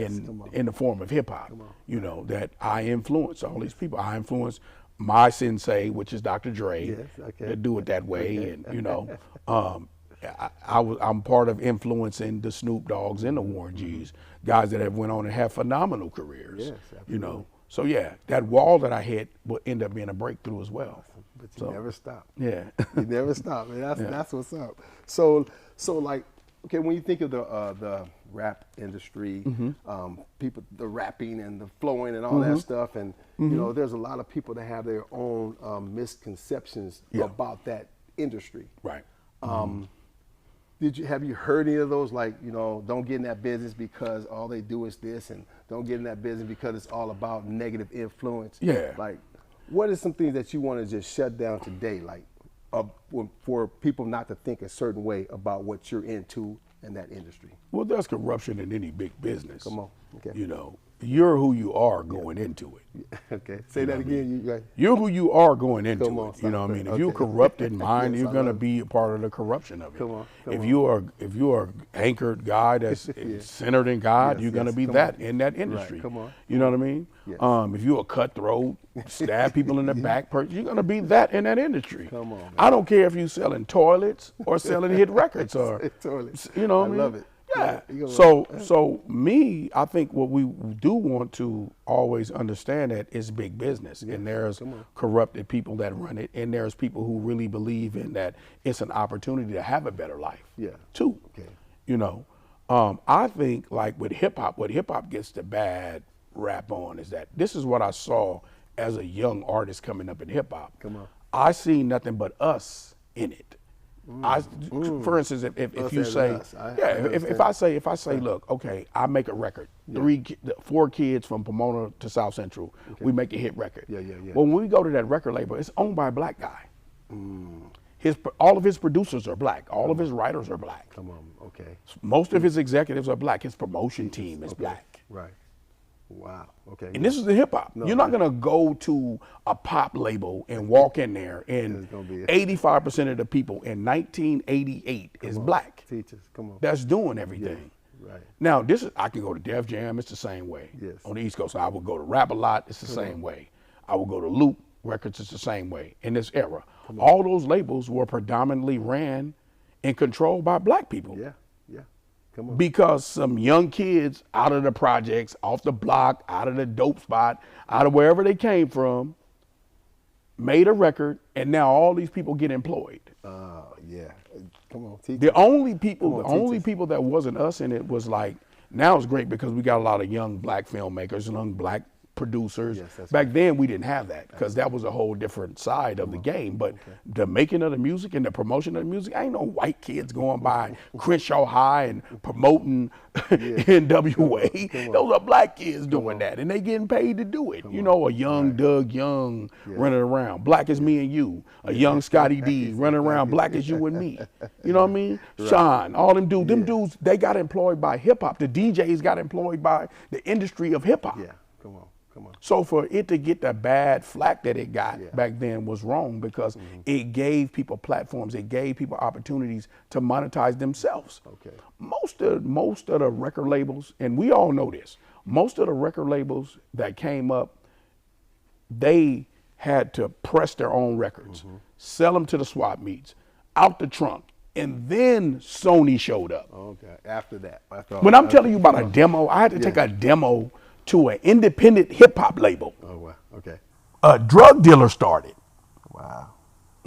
in the form of hip hop, that I influenced all these people. I influenced my sensei, which is Dr. Dre, to do it that way. And, I'm part of influencing the Snoop Dogg's and the Warren G's, guys that have went on and have phenomenal careers. So that wall that I hit will end up being a breakthrough as well. But you never stop. Yeah, you never stop, man. That's what's up. So like, okay, when you think of the rap industry, people, the rapping and the flowing and all that stuff, and there's a lot of people that have their own misconceptions about that industry. Right. Have you heard any of those, like, don't get in that business because all they do is this, and don't get in that business because it's all about negative influence? Like, what are some things that you want to just shut down today, like, for people not to think a certain way about what you're into in that industry? Well, there's corruption in any big business. Come on. Okay. you're who you are going into it. Okay. Say that again. You're who you are going into Come on, it. You know what I mean? If okay. you're corrupted in mind, Yes, you're I going to love it. be a part of the corruption of it. Come on, come if on. you are anchored guy that's centered in God, Yes, you're going to yes, be come that on. in that industry. Come on. You know what I mean? Yes. If you're a cutthroat, stab people in the back, you're going to be that in that industry. Come on, man. I don't care if you're selling toilets or selling hit records or, Toilets. you know what I mean? love it. Yeah. You gonna So me, I think what we do want to always understand that it's big business, and there's corrupted people that run it, and there's people who really believe in that it's an opportunity to have a better life. Yeah. Too. Okay. You know, I think like with hip hop, what hip hop gets the bad rap on is that this is what I saw as a young artist coming up in hip hop. Come on. I see nothing but us in it. For instance, if Us you as say, us. I if I say, look, okay, I make a record, 4 kids from Pomona to South Central, we make a hit record. Yeah. Well, when we go to that record label, it's owned by a black guy. All of his producers are black. All of his writers are black. Come on. Okay. Most of his executives are black. His promotion team is black. Right. Wow. Okay. And this is the hip hop. You're not gonna go to a pop label and walk in there and 85% of the people in 1988 is black. Teachers, come on. That's doing everything. Right. Now I can go to Def Jam. It's the same way. Yes. On the East Coast, I would go to Rap A Lot. It's the same way. I would go to Loop Records. It's the same way. In this era, all those labels were predominantly ran and controlled by black people. Yeah. Come on. Because some young kids out of the projects, off the block, out of the dope spot, out of wherever they came from, made a record, and now all these people get employed. Yeah. Come on. Teach The us. only people, Come on, the teach only us. people that wasn't us in it was like, now it's great because we got a lot of young black filmmakers and young black producers. Yes, that's Back then we didn't have that because that was a whole different side of the game. But the making of the music and the promotion of the music, ain't no white kids going by Crenshaw High and promoting NWA. Those are black kids doing that, and they getting paid to do it. You know, a young Doug Young running around, black as me and you. A young Scotty D running around, black as you and me. You know what I mean? Sean, all them dudes. Them dudes, they got employed by hip hop. The DJs got employed by the industry of hip hop. Yeah. Come on. So for it to get the bad flack that it got back then was wrong because it gave people platforms, it gave people opportunities to monetize themselves. Okay. Most of the record labels, and we all know this, most of the record labels that came up, they had to press their own records, sell them to the swap meets, out the trunk, and then Sony showed up. Okay. After that. When I'm telling you about a demo, I had to take a demo to an independent hip hop label. Oh wow. Okay. A drug dealer started. Wow.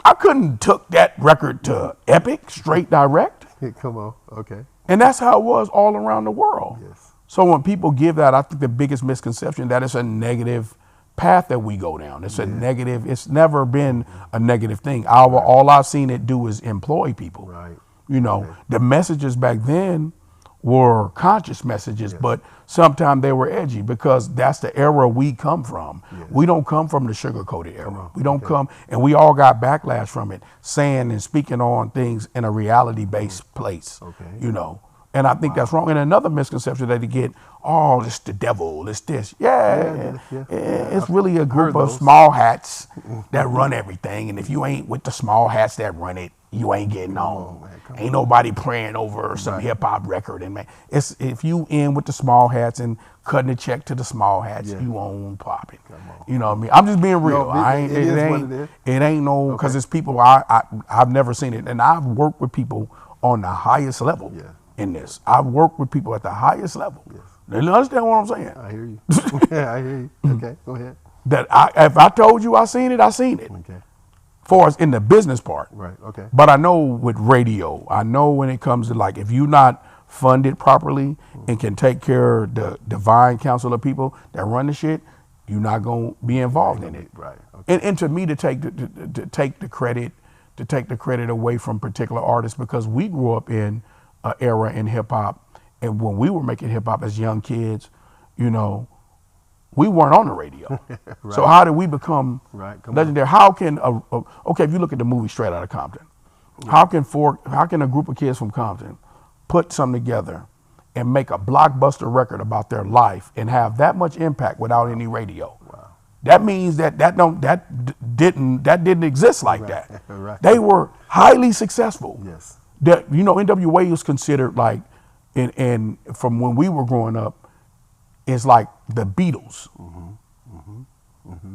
I couldn't took that record to Epic straight direct. Come on. Okay. And that's how it was all around the world. Yes. So when people give that, I think the biggest misconception that it's a negative path that we go down. It's a negative, it's never been a negative thing. All I've seen it do is employ people. Right. You know, the messages back then were conscious messages, but sometimes they were edgy because that's the era we come from. We don't come from the sugar-coated era. We don't come, and we all got backlash from it, saying and speaking on things in a reality-based place, you know. And I think that's wrong. And another misconception that they get, oh, it's the devil, it's this. It's really a group of small hats that run everything. And if you ain't with the small hats that run it, you ain't getting on. Ain't nobody praying over some hip hop record. And man, it's if you in with the small hats and cutting a check to the small hats, you own popping. You know what I mean? I'm just being real. It ain't no, because it's people I've never seen it. And I've worked with people on the highest level in this. I've worked with people at the highest level. They understand what I'm saying? I hear you. I hear you. Okay, go ahead. That if I told you I seen it, I seen it. Okay. For us in the business part. Right, okay. But I know with radio, I know when it comes to like, if you're not funded properly and can take care of the divine counsel of people that run the shit, you're not going to be involved in it. Right. Okay. And to me, to take the credit away from particular artists, because we grew up in an era in hip hop, and when we were making hip hop as young kids, you know, we weren't on the radio. So how did we become legendary? How can okay, if you look at the movie Straight Outta Compton, how can a group of kids from Compton put something together and make a blockbuster record about their life and have that much impact without any radio. Wow. That means that didn't exist like that. Right. They were highly successful. Yes. That, you know, NWA was considered like, and from when we were growing up, it's like the Beatles.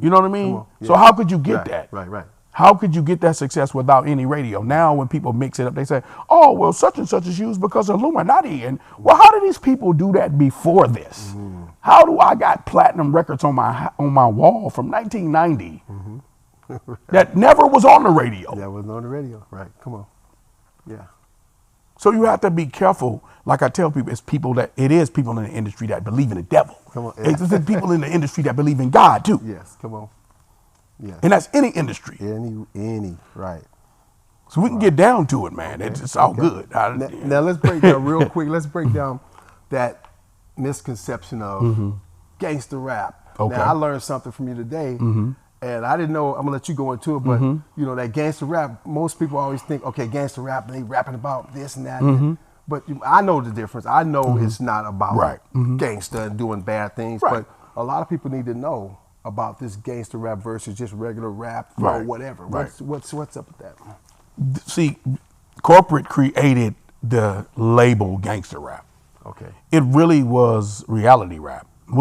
You know what I mean? Yeah. So how could you get that? Right. How could you get that success without any radio? Now when people mix it up, they say, oh, well, such and such is used because of Illuminati. And, well, how did these people do that before this? How do I got platinum records on my wall from 1990 that never was on the radio? That wasn't on the radio. Right. Come on. Yeah. So you have to be careful. Like I tell people, it is people in the industry that believe in the devil. Come on. It's the people in the industry that believe in God too. Yes. Come on. Yes. And that's any industry. Any, right. So we can get down to it, man. Okay. It's all good. Now let's break down real quick. Let's break down that misconception of gangster rap. Okay. Now I learned something from you today, and I didn't know. I'm gonna let you go into it, but you know that gangster rap. Most people always think, okay, gangster rap, they rapping about this and that. But I know the difference. I know it's not about gangster and doing bad things. Right. But a lot of people need to know about this gangster rap versus just regular rap or whatever. Right. What's up with that? See, corporate created the label gangster rap. Okay. It really was reality rap. When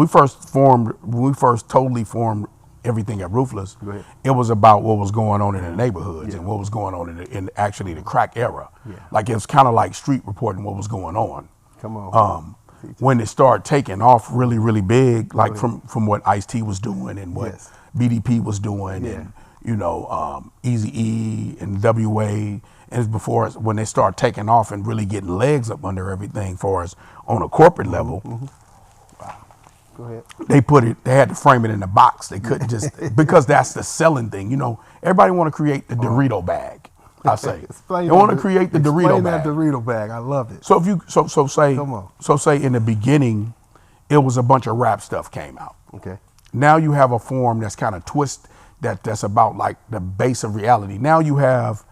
we first totally formed everything at Ruthless, it was about what was going on in the neighborhoods and what was going on in actually the crack era. Yeah. Like it was kind of like street reporting what was going on. Come on. When it started taking off really, really big, like from what Ice-T was doing and what BDP was doing and, you know, Eazy-E and WA, and it's before when they started taking off and really getting legs up under everything for us on a corporate level. Wow. Go ahead. They had to frame it in a box. They couldn't just, because that's the selling thing. You know, everybody want to create the Dorito bag. I say they want to create the Dorito bag. That Dorito bag, I love it. So if you say in the beginning, it was a bunch of rap stuff came out. Okay. Now you have a form that's kind of that's about like the base of reality. Now you have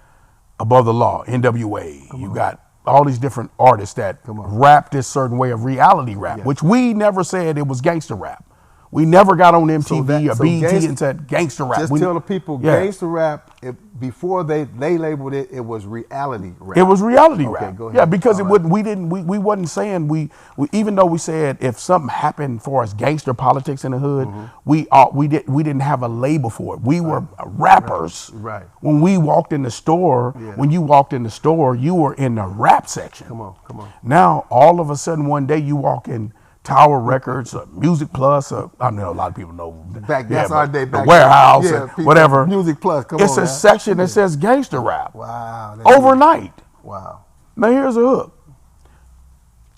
Above the Law, NWA. You got all these different artists that rap this certain way of reality rap, which we never said it was gangster rap. We never got on MTV or BET and said gangster rap. Just tell the people gangster rap, before they labeled it, it was reality rap. It was reality rap. Go ahead. Yeah, because we wasn't saying we even though we said if something happened for us gangster politics in the hood, we didn't have a label for it. We were rappers. Right. When we walked in the store, when you walked in the store, you were in the rap section. Come on. Now all of a sudden one day you walk in Tower Records, or Music Plus, or I know a lot of people know. That's our day back. The Warehouse, and whatever. Music Plus, it's a section that says gangster rap. Wow. Overnight. Wow. Now here's a hook.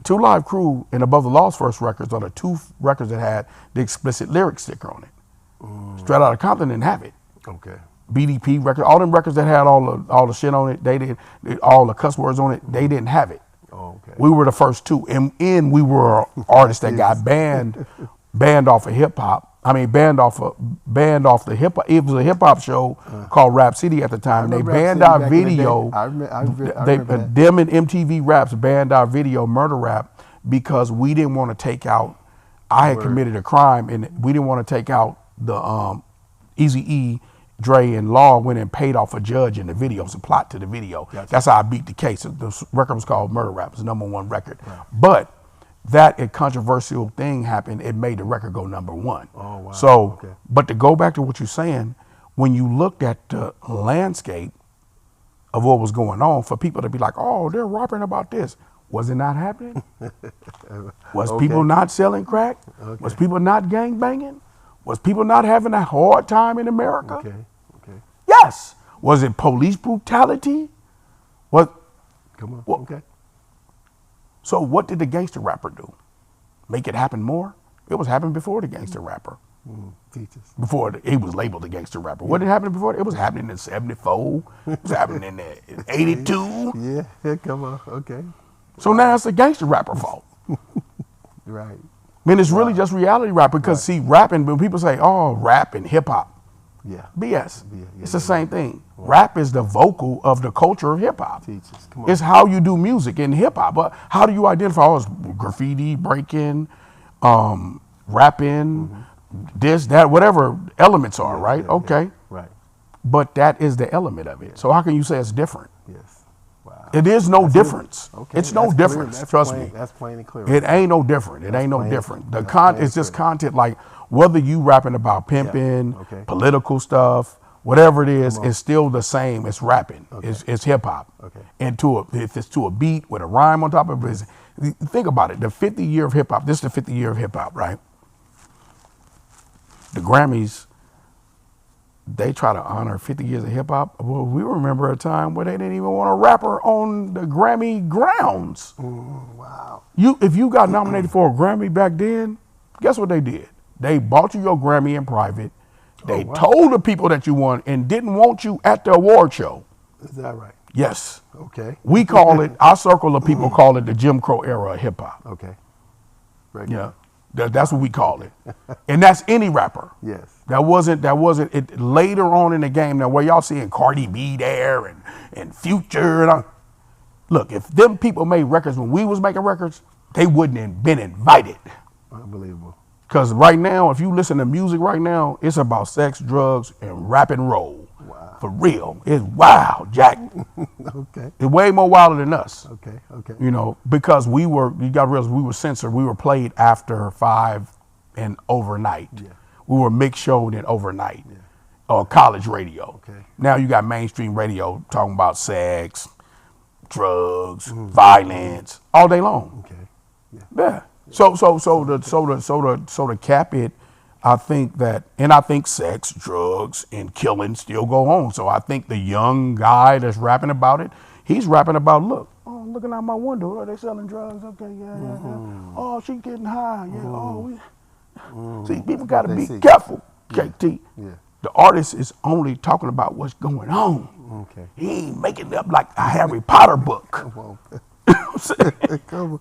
Two Live Crew and Above the Law's first records are the two records that had the explicit lyric sticker on it. Straight Outta Compton didn't have it. Okay. BDP records, all them records that had all the shit on it, they didn't, all the cuss words on it, they didn't have it. Okay. We were the first two, and we were artists that got banned off of hip hop. I mean, banned off the hip hop. It was a hip hop show called Rap City at the time. They banned our video. I remember them and MTV Raps banned our video Murder Rap because we didn't want to take out. I had committed a crime, and we didn't want to take out the Eazy-E. Dre and Law went and paid off a judge in the video. It's a plot to the video. Gotcha. That's how I beat the case. The record was called Murder Rap. It's the #1 record. Right. But that controversial thing happened. It made the record go #1. Oh, wow. So, but to go back to what you're saying, when you looked at the landscape of what was going on, for people to be like, oh, they're rapping about this. Was it not happening? Was people not selling crack? Was people not gang banging? Was people not having a hard time in America? Okay. Yes. Was it police brutality? What? Come on. Okay. So what did the gangster rapper do? Make it happen more? It was happening before the gangster rapper. Teach us. Before he was labeled the gangster rapper. What did happen before? It was happening in '74. It was happening in '82. Yeah, come on. Okay. So now it's the gangster rapper fault. Right. I mean, it's really just reality rap because see, rapping, when people say, oh, rap and hip hop. Yeah. BS. It's the same thing. Wow. rap is the vocal of the culture of hip hop. Teach us. Come on. It's how you do music in hip hop. But how do you identify as graffiti, breaking, rapping, this, that, whatever elements are, right? Okay. Right. But that is the element of it. So how can you say it's different? Yes. Wow. It is no difference. Okay. It's no That's clear. difference. That's Trust plain, me. That's plain and clear. It ain't no different. It ain't no plain- different. The that's plain it's just clear. content, like whether you rapping about pimping, Okay. political stuff, whatever it is, it's still the same. It's rapping. It's hip hop. Okay. And if it's to a beat with a rhyme on top of it, think about it. The 50 year of hip hop. This is the 50 year of hip hop, right? The Grammys, they try to honor 50 years of hip hop. Well, we remember a time where they didn't even want a rapper on the Grammy grounds. Wow. If you got nominated for a Grammy back then, guess what they did? They bought you your Grammy in private. They told the people that you won and didn't want you at the award show. Is that right? Yes. Okay. We call it, our circle of people call it the Jim Crow era of hip hop. Okay. Very Yeah. That's what we call it. And that's any rapper. Yes. That wasn't it later on in the game. Now where y'all seeing Cardi B there and Future and all. Look, if them people made records when we was making records, they wouldn't have been invited. Unbelievable. Because right now, if you listen to music right now, it's about sex, drugs, and rap and roll. Wow. For real. It's wild, Jack. Okay. It's way more wilder than us. Okay. Okay. You know, because you got to realize we were censored. We were played after 5 and overnight. Yeah. We were mixed showed in overnight or college radio. Okay. Now you got mainstream radio talking about sex, drugs, violence all day long. Okay. Yeah. Yeah. So to cap it, I think sex, drugs, and killing still go on. So I think the young guy that's rapping about it, he's rapping about, look, oh, looking out my window, oh, they selling drugs. Okay, yeah. Oh, she getting high. Yeah. See, people got to be careful. KT. Yeah. The artist is only talking about what's going on. Okay. He ain't making it up like a Harry Potter book. Come on. Come on.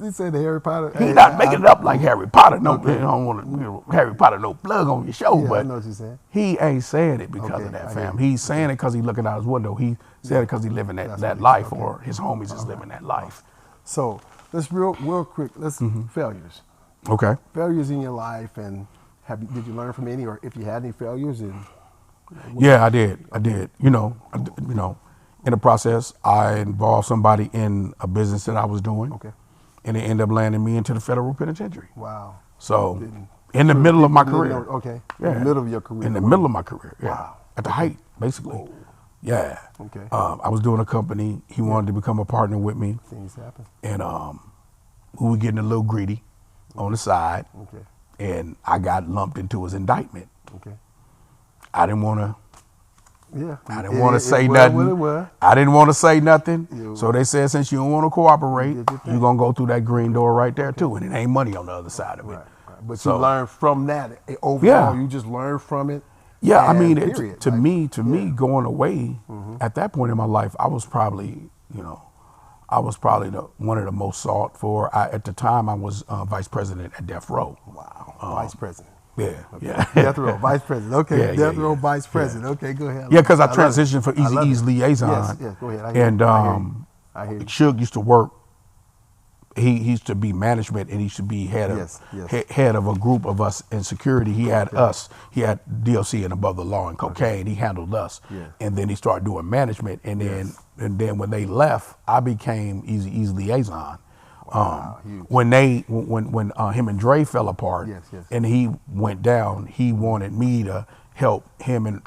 You said the Harry Potter. He not making it up like Harry Potter. No, I don't want to, Harry Potter, no plug on your show, Yeah, I but know what you're saying. he ain't saying it because Okay, of that, I fam. hear you. He's saying it because he's looking out his window. He said it because he's living That's that what life, okay. or his homies is living that life. So let's real quick. Let's failures. Okay. Failures in your life, and did you learn from any, or if you had any failures? And Yeah, I did. You know, in the process, I involved somebody in a business that I was doing. Okay. And it ended up landing me into the federal penitentiary. Wow. So in the middle of my Didn't career. know- okay. In the middle of your career. In the middle of my career. Yeah. Wow. At the height, basically. Yeah. Okay. I was doing a company. He wanted to become a partner with me. Things happen. And we were getting a little greedy on the side. Okay. And I got lumped into his indictment. Okay. I didn't want to. Yeah. I didn't want to say was nothing. what it was. I didn't want to say nothing. You- So they said, since you don't want to cooperate, did your thing. you're going to go through that green door right there too. And it ain't money on the other side of it. Right. But So- you learned from that. Overall, Yeah. you just learned from it. Yeah, I and mean, period. to Like, me, going away at that point in my life, I was probably, one of the most sought for. At the time, I was vice president at Death Row. Wow. Vice president. Yeah. Death Row, vice president. Okay. Yeah, Death yeah, Row, yeah. vice president. Okay, go ahead. Yeah, because I love it. transitioned from I love Eazy-E's it. liaison. Yes, go ahead. I hear And you. I hear you. Suge used to work. He used to be management, and he used to be head of Yes. head of a group of us in security. He had us. He had DLC and Above the Law and cocaine. He handled us, Yeah. and then he started doing management. And then when they left, I became Eazy-E's liaison. huge. When him and Dre fell apart, Yes. and he went down, he wanted me to help him and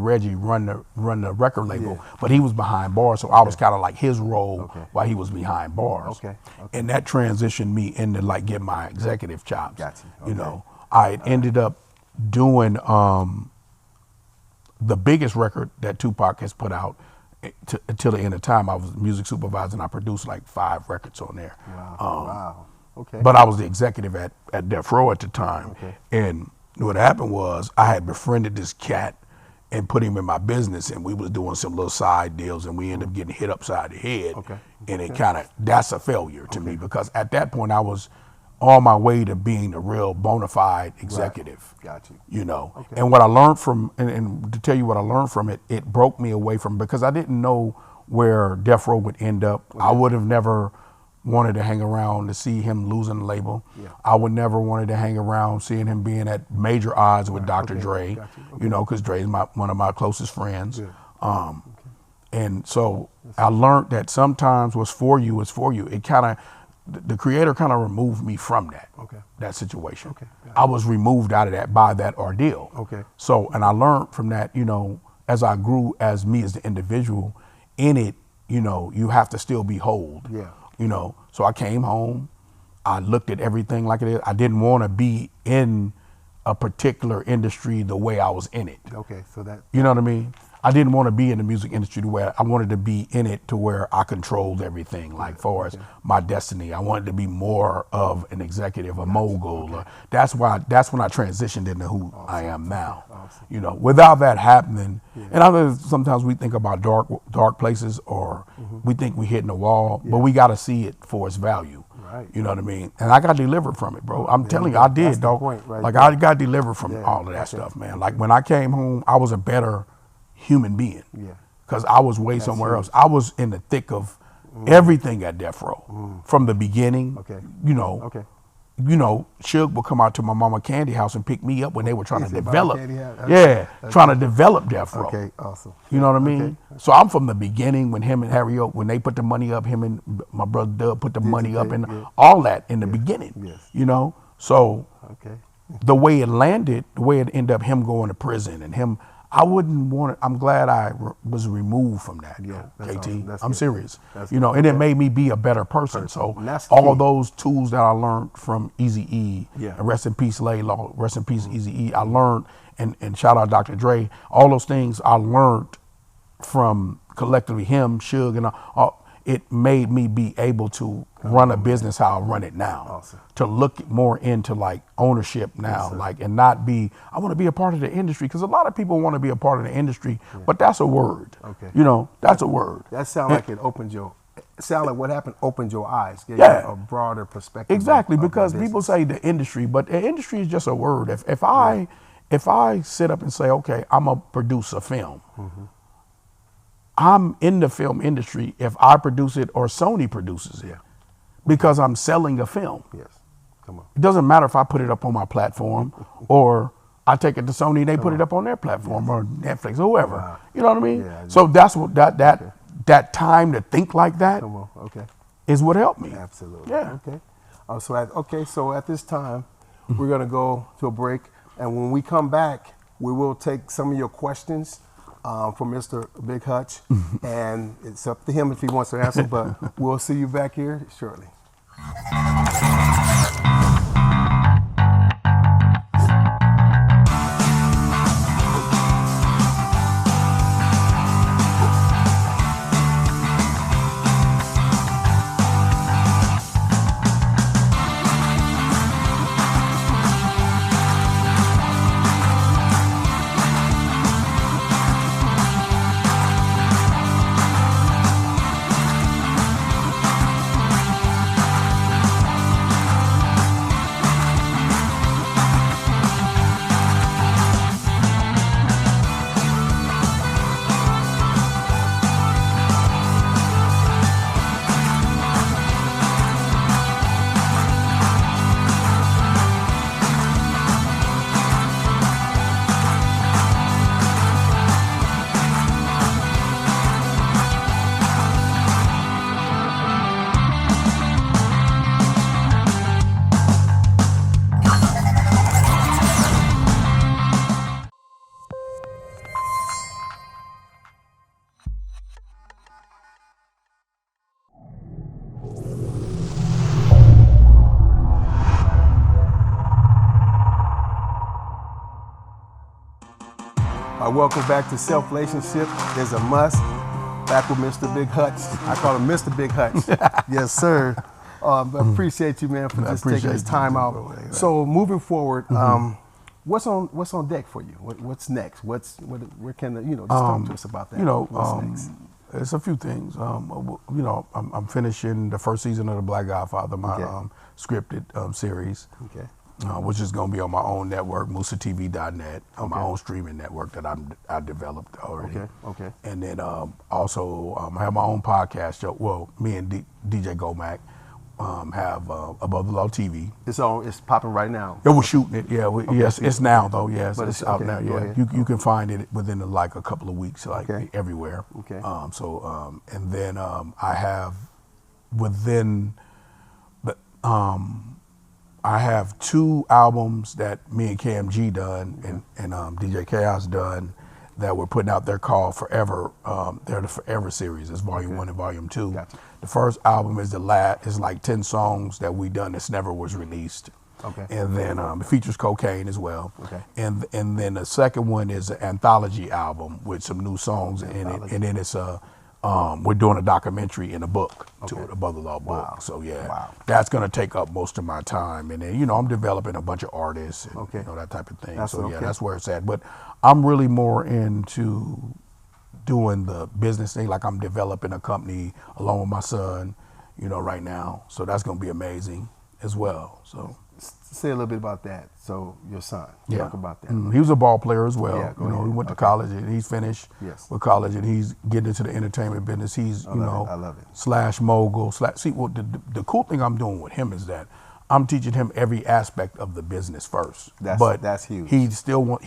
Reggie run the record label, but he was behind bars, so I was kind of like his role while he was behind bars. Okay. And that transitioned me into like getting my executive chops. Gotcha. You know, I ended up doing the biggest record that Tupac has put out until the end of time. I was music supervisor, and I produced like 5 records on there. Wow. Okay. But I was the executive at Death Row at the time. Okay. And what happened was I had befriended this cat and put him in my business, and we was doing some little side deals, and we ended up getting hit upside the head. Okay. And it that's a failure to me, because at that point I was on my way to being a real bona fide executive. Right. Got you. You know, Okay. and what I learned from, and to tell you what I learned from it, it broke me away from, because I didn't know where Death Row would end up. Okay. I would have never wanted to hang around to see him losing the label. Yeah. I would never wanted to hang around seeing him being at major odds with Dr. Dre, you know, because Dre is one of my closest friends. Yeah. And so I learned that sometimes what's for you is for you. It kind of, the creator kind of removed me from that situation. Okay. I was removed out of that by that ordeal. Okay. So, and I learned from that, you know, as I grew as me as the individual in it, you know, you have to still be whole. Yeah. You know, so I came home, I looked at everything like it is. I didn't want to be in a particular industry the way I was in it. Okay, so that. You know what I mean? I didn't want to be in the music industry the way I wanted to be in it to where I controlled everything, like far as my destiny. I wanted to be more of an executive, a mogul. That's when I transitioned into who I am now. Awesome. You know, without that happening, and sometimes we think about dark places, or we think we're hitting a wall, but we got to see it for its value. Right. You know what I mean? And I got delivered from it, bro. I'm telling you, I did, dog. Like I got delivered from all of that stuff, man. Like when I came home, I was a better human being, because I was way somewhere else. I was in the thick of everything at Death Row from the beginning. You know, you know, Suge would come out to my mama candy house and pick me up when they were trying to develop. Trying to develop Death Row. Okay, awesome. You know what I mean? So I'm from the beginning when him and Harry Oak, when they put the money up, him and my brother Dub put the money up, and all that in the beginning. You know, so the way it landed, the way it ended up, him going to prison and him. I wouldn't want it. I'm glad I was removed from that. Yeah, KT. Awesome. I'm serious. You know, and it made me be a better person. So all those tools that I learned from Eazy-E, and rest in peace, Laylaw, rest in peace, Eazy-E, I learned, and shout out Dr. Dre, all those things I learned from collectively him, Suge, and all. It made me be able to run a business how I run it now. Awesome. To look more into like ownership now, like, and not be, I want to be a part of the industry, because a lot of people want to be a part of the industry, but that's a word. Okay. You know, that's a word. That sounds like it opened your, like what happened opened your eyes, gave you a broader perspective. Exactly, because people say the industry, but the industry is just a word. If I sit up and say, okay, I'm gonna produce a film, I'm in the film industry if I produce it or Sony produces it, because I'm selling a film. Yes, come on. It doesn't matter if I put it up on my platform or I take it to Sony and they put it up on their platform or Netflix or whoever. Wow. You know what I mean? Yeah, so that's what that time to think like that is what helped me. Absolutely. Yeah. Okay. So at this time, we're gonna go to a break, and when we come back, we will take some of your questions. For Mr. Big Hutch, and it's up to him if he wants to answer, but we'll see you back here shortly. Welcome back to Selflationship. There's a must. Back with Mr. Big Hutch. I call him Mr. Big Hutch. Yes, sir. I appreciate you, man, for just taking this time out. So moving forward, what's on deck for you? What's next? Where can just talk to us about that? What's next? It's a few things. I'm finishing the first season of The Black Godfather. scripted series. Okay. Which is going to be on my own network, MusaTV.net, on my own streaming network that I developed already. Okay. And then also I have my own podcast show. Well, me and DJ Gomac have Above the Law TV. It's popping right now. Yeah, we're shooting it. Yeah, yes, it's now though. Yes, But it's out okay, now. go Yeah, ahead. you can find it within like a couple of weeks, like Okay. everywhere. Okay. And then I have within the I have 2 albums that me and KMG done and DJ Chaos done that we're putting out there called Forever. They're the Forever series. It's Volume 1 and Volume 2. Gotcha. The first album is is like 10 songs that we done that's never was released. Okay. And then it features cocaine as well. Okay. And then the second one is an anthology album with some new songs in it. And then it's we're doing a documentary and a book to it, Above the Law book. Wow. So yeah, Wow. that's gonna take up most of my time. And then I'm developing a bunch of artists and that type of thing. That's okay. That's where it's at. But I'm really more into doing the business thing. Like I'm developing a company along with my son, right now. So that's gonna be amazing as well. So Say a little bit about that. So your son, talk about that. He was a ball player as well. Yeah, go He ahead. went to college and he's finished Yes. with college and he's getting into the entertainment business. He's I love it. slash mogul. See, what the cool thing I'm doing with him is that I'm teaching him every aspect of the business first. That's huge. He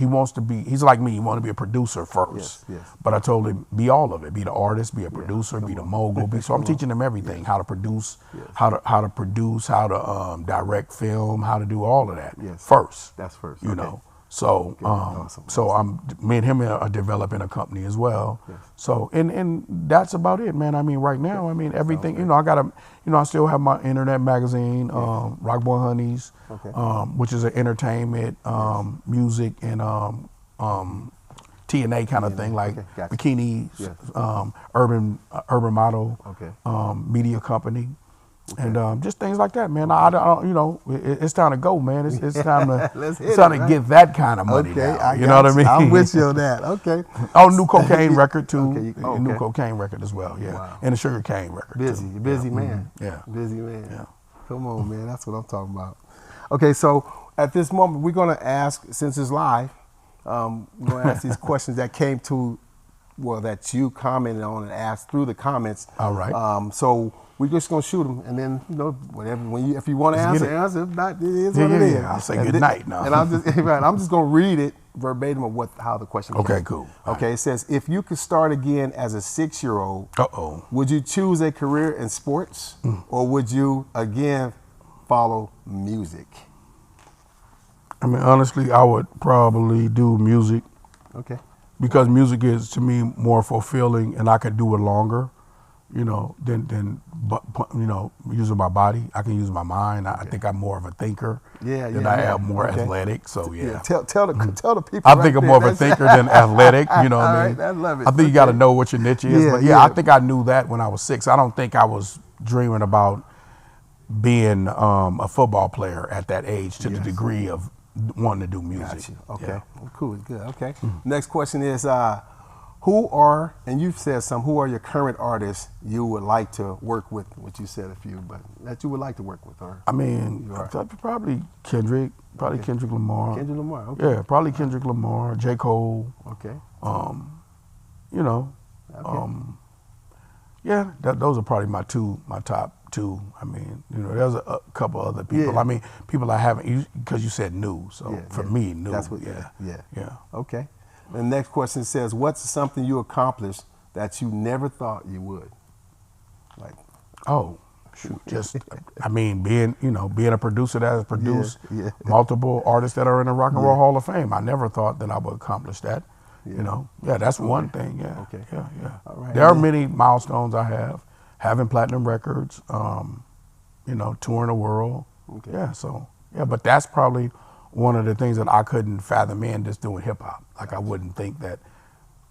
wants to be. He's like me. He want to be a producer first. Yes. But I told him be all of it. Be the artist. Be a producer. Be the mogul. So I'm teaching him everything. How to produce. How to produce. How to direct film. How to do all of that first. That's first. You Okay. know. So Awesome. so me and him are developing a company as well. Yes. So and that's about it, man. I mean, right now, I mean everything. I got I still have my internet magazine, Rock Boy Honeys, which is an entertainment, music and TNA kind of thing, like Gotcha. bikinis, Yes. urban model, media company. And just things like that, man. I don't, it's time to go, man. It's time to get that kind of money now. You know what I mean? I'm with you on that. Okay. Oh, new cocaine record too. Okay. New cocaine record as well. Yeah, Wow. and a sugar cane record. Busy man. Yeah. Busy man. Yeah. Come on, man. That's what I'm talking about. Okay, so at this moment, we're going to ask, since it's live, we're going to ask these questions that came to, that you commented on and asked through the comments. All right. So we're just going to shoot them, and then, whatever, if you want to answer, answer. If not, it is what it is. I'll say good night now. And I'm just going to read it verbatim of how the question came. Okay, cool. Okay, it says, if you could start again as a 6-year-old, would you choose a career in sports, or would you, again, follow music? I mean, honestly, I would probably do music. Okay. Because music is, to me, more fulfilling, and I could do it longer, than using my body. I can use my mind. I think I'm more of a thinker than I am more athletic. So yeah. Tell the people. I think I'm more of a thinker than athletic. You know what I mean? Right, I love it. I think you got to know what your niche is. Yeah, but yeah. I think I knew that when I was 6. I don't think I was dreaming about being a football player at that age to the degree of wanting to do music. Got you. Okay. Yeah. Well, cool. Good. Okay. Next question is, and you've said who are your current artists you would like to work with? What you said a few, but that you would like to work with, or I mean, probably Kendrick, Kendrick Lamar. Kendrick Lamar. Okay. Yeah, probably Kendrick Lamar, J. Cole. Okay. Those are probably my top two. I mean, there's a couple other people. Yeah. I mean, people I haven't, because you said new. So for me, new. That's what. Yeah. Okay. The next question says, what's something you accomplished that you never thought you would? Like. Oh, shoot. Just, I mean, being a producer that has produced multiple artists that are in the Rock and Roll Hall of Fame. I never thought that I would accomplish that. That's one thing. Yeah. Okay. Yeah. All right. There are many milestones I have. Having platinum records, touring the world. Okay. Yeah. So but that's probably one of the things that I couldn't fathom just doing hip hop. Like I wouldn't think that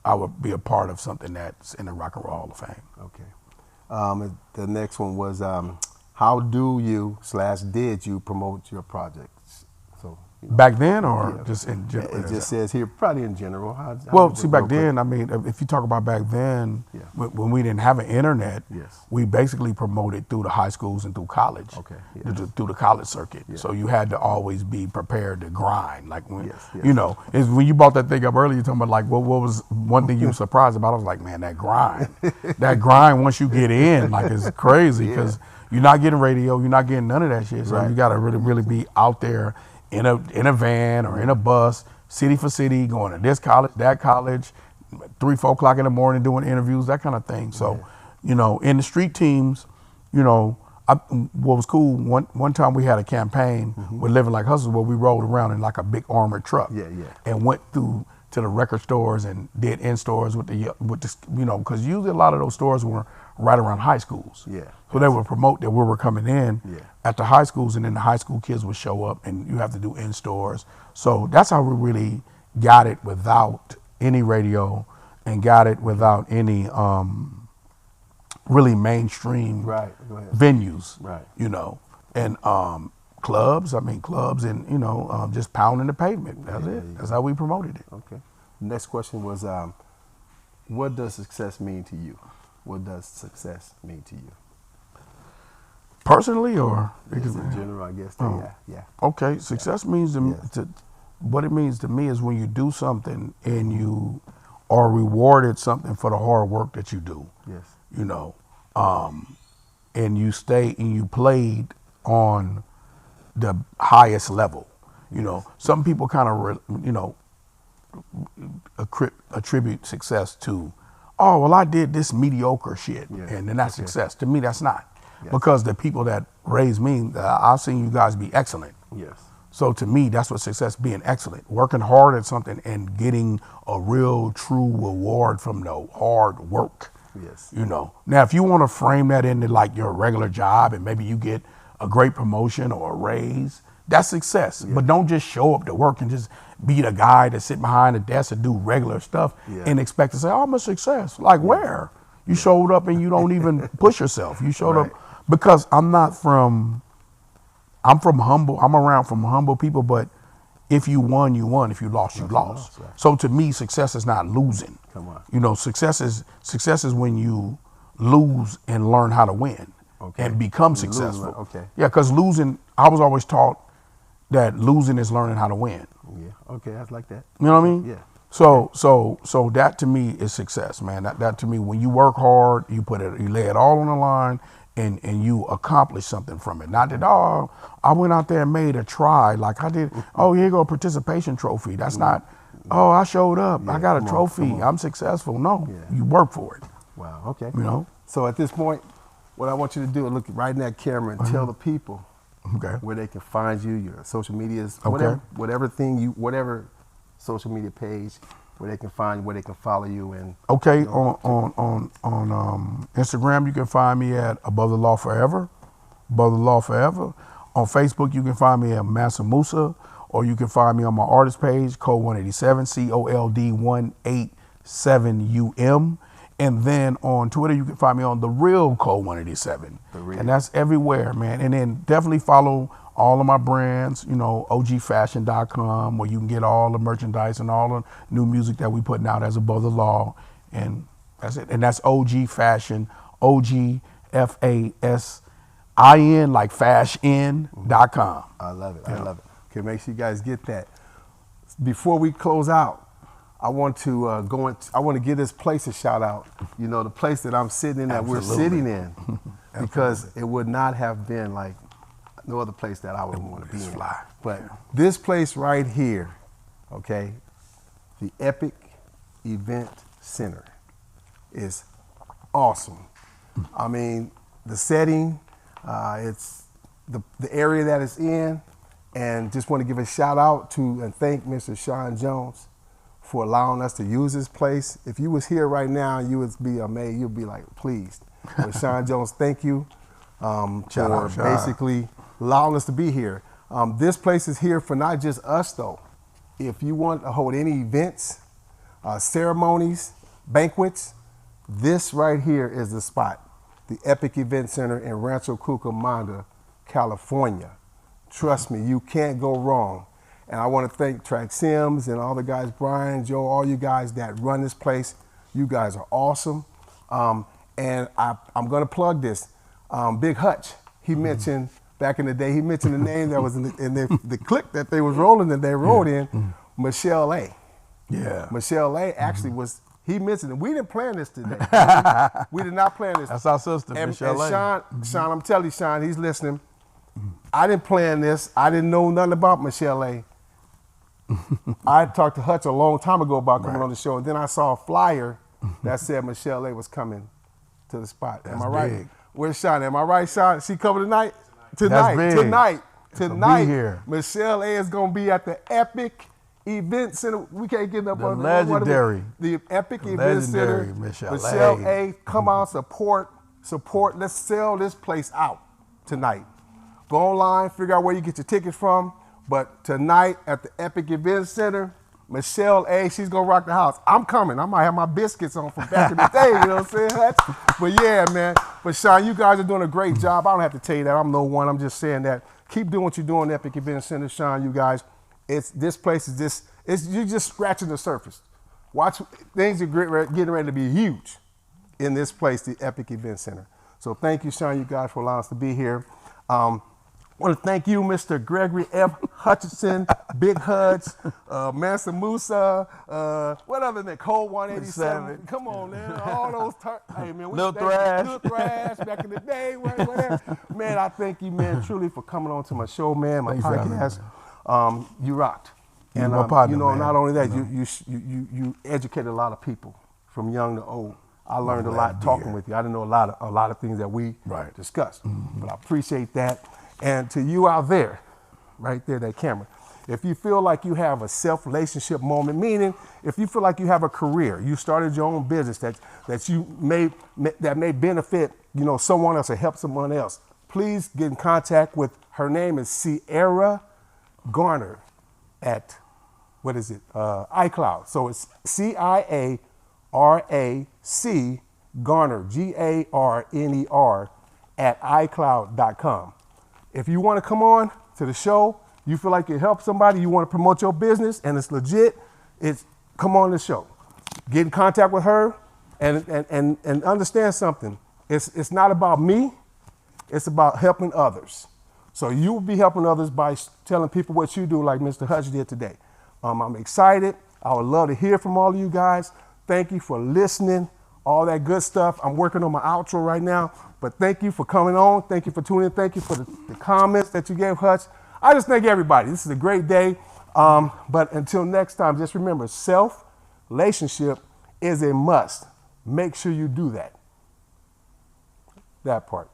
I would be a part of something that's in the Rock and Roll Hall of Fame. Okay. The next one was, how do you / did you promote your projects? So back then, or just in general? it just says here, probably in general. Well, see, back then, I mean, if you talk about back then, when we didn't have an internet, we basically promoted through the high schools and through college, through the college circuit. So you had to always be prepared to grind. Like when, you know, is when you brought that thing up earlier, you're talking about like, what was one thing you were surprised about? I was like, man, that grind once you get in, like it's crazy because you're not getting radio, you're not getting none of that shit. So you got to really be out there in a van or in a bus, city for city, going to this college, that college, 3, 4 o'clock in the morning doing interviews, that kind of thing. So, you know, in the street teams, you know, what was cool, one time we had a campaign with Living Like Hustlers where we rolled around in like a big armored truck and went through to the record stores and did in-stores with the you know, because usually a lot of those stores were right around high schools. So they would promote that we were coming in at the high schools, and then the high school kids would show up and you have to do in-stores. So that's how we really got it without any radio and got it without any really mainstream venues, you know, and clubs and, you know, just pounding the pavement. That's it. That's how we promoted it. Okay. Next question was, what does success mean to you? What does success mean to you? Personally, or in general, I guess. Okay, success means to what it means to me is when you do something and you are rewarded something for the hard work that you do. You know, and you stay and you played on the highest level. You know, some people kind of you know attribute success to, oh, well, I did this mediocre shit, and then that's success. To me, that's not. Because the people that raised me, I've seen you guys be excellent. So to me, that's what success, being excellent, working hard at something and getting a real true reward from the hard work. You know, now if you want to frame that into like your regular job and maybe you get a great promotion or a raise, that's success. But don't just show up to work and just be the guy that sit behind the desk and do regular stuff and expect to say, oh, I'm a success. Like where? You showed up and you don't even push yourself. You showed up because I'm from around from humble people, but if you won, you won. If you lost, you lost. So to me, success is not losing. You know, success is when you lose and learn how to win and become successful. Yeah, because losing, I was always taught that losing is learning how to win. I like that. You know what I mean? So that to me is success, man. That to me, when you work hard, you lay it all on the line, and you accomplish something from it. Not that, oh, I went out there and made a try like I did. Oh, here you go, a participation trophy. That's not, oh, I showed up. I got a trophy. I'm successful. No, you work for it. Wow, okay. You know? So at this point, what I want you to do is look right in that camera and tell the people where they can find you, your social medias, whatever social media page, where they can find you, where they can follow you. And on Instagram, you can find me at Above the Law Forever. Above the Law Forever. On Facebook, you can find me at Massa Musa, or you can find me on my artist page, Cold187, Cold187um. And then on Twitter, you can find me on The Real Cold187. And that's everywhere, man. And then definitely follow all of my brands, you know, ogfashion.com, where you can get all the merchandise and all the new music that we putting out as Above the Law. And that's it. And that's OG Fashion, OGFASIN, like fashion.com. I love it. I love it. Okay, make sure you guys get that. Before we close out, I want to I want to give this place a shout out. You know, the place that I'm sitting in, that we're sitting in, because it would not have been like no other place that I would want to be in. But this place right here, okay, the Epic Event Center is awesome. I mean, the setting, it's the area that it's in, and just want to give a shout out to and thank Mr. Sean Jones for allowing us to use this place. If you was here right now, you would be amazed. You'd be like pleased. But Sean Jones, thank you for basically allowing us to be here. This place is here for not just us though. If you want to hold any events, ceremonies, banquets, this right here is the spot. The Epic Event Center in Rancho Cucamonga, California. Trust me, you can't go wrong. And I want to thank Track Sims and all the guys, Brian, Joe, all you guys that run this place. You guys are awesome. And I'm going to plug this. Big Hutch, he mentioned back in the day, he mentioned the name that was in the clip that they was rolling and they rolled in, Michelle A. Yeah. Michelle A actually was, he mentioned it. We didn't plan this today. We did not plan this. That's our sister, Michelle A. Sean, I'm telling you, Sean, he's listening. I didn't plan this. I didn't know nothing about Michelle A. I talked to Hutch a long time ago about coming on the show, and then I saw a flyer that said Michelle A was coming to the spot. That's Am I right? big. Where's Sean? Am I right, Sean? She coming tonight? That's big. Tonight. Here. Michelle A is gonna be at the Epic Event Center. We can't get up on the Epic Event Center. Michelle A, come on, support. Let's sell this place out tonight. Go online, figure out where you get your tickets from. But tonight at the Epic Event Center, Michelle A, she's gonna rock the house. I'm coming. I might have my biscuits on from back in the day, you know what I'm saying, Hutch? But yeah, man. But Sean, you guys are doing a great job. I don't have to tell you that. I'm no one. I'm just saying that. Keep doing what you're doing at Epic Event Center, Sean, you guys. This place is just, you're just scratching the surface. Watch, things are getting ready to be huge in this place, the Epic Event Center. So thank you, Sean, you guys, for allowing us to be here. I want to thank you, Mr. Gregory F. Hutchinson, Big Hutch, Mansa Musa, what other than Cold187? Come on, man. All those hey, man, Lil Thrash. Lil Thrash back in the day, whatever. Man, I thank you, man, truly for coming on to my show, man, my podcast. You rocked. And my partner, you know, man. Not only that, you educated a lot of people from young to old. I learned a lot talking with you. I didn't know a lot of things that we discussed, but I appreciate that. And to you out there, right there, that camera, if you feel like you have a self-relationship moment, meaning if you feel like you have a career, you started your own business that you may benefit, you know, someone else or help someone else, please get in contact with, her name is Sierra Garner at, what is it, iCloud. So it's CIARAC Garner, GARNER at iCloud.com. If you want to come on to the show, you feel like you help somebody, you want to promote your business, and it's legit, come on the show. Get in contact with her and understand something. It's not about me, it's about helping others. So you will be helping others by telling people what you do, like Mr. Hutch did today. I'm excited. I would love to hear from all of you guys. Thank you for listening, all that good stuff. I'm working on my outro right now. But thank you for coming on. Thank you for tuning in. Thank you for the comments that you gave, Hutch. I just thank everybody. This is a great day. But until next time, just remember, self-relationship is a must. Make sure you do that. That part.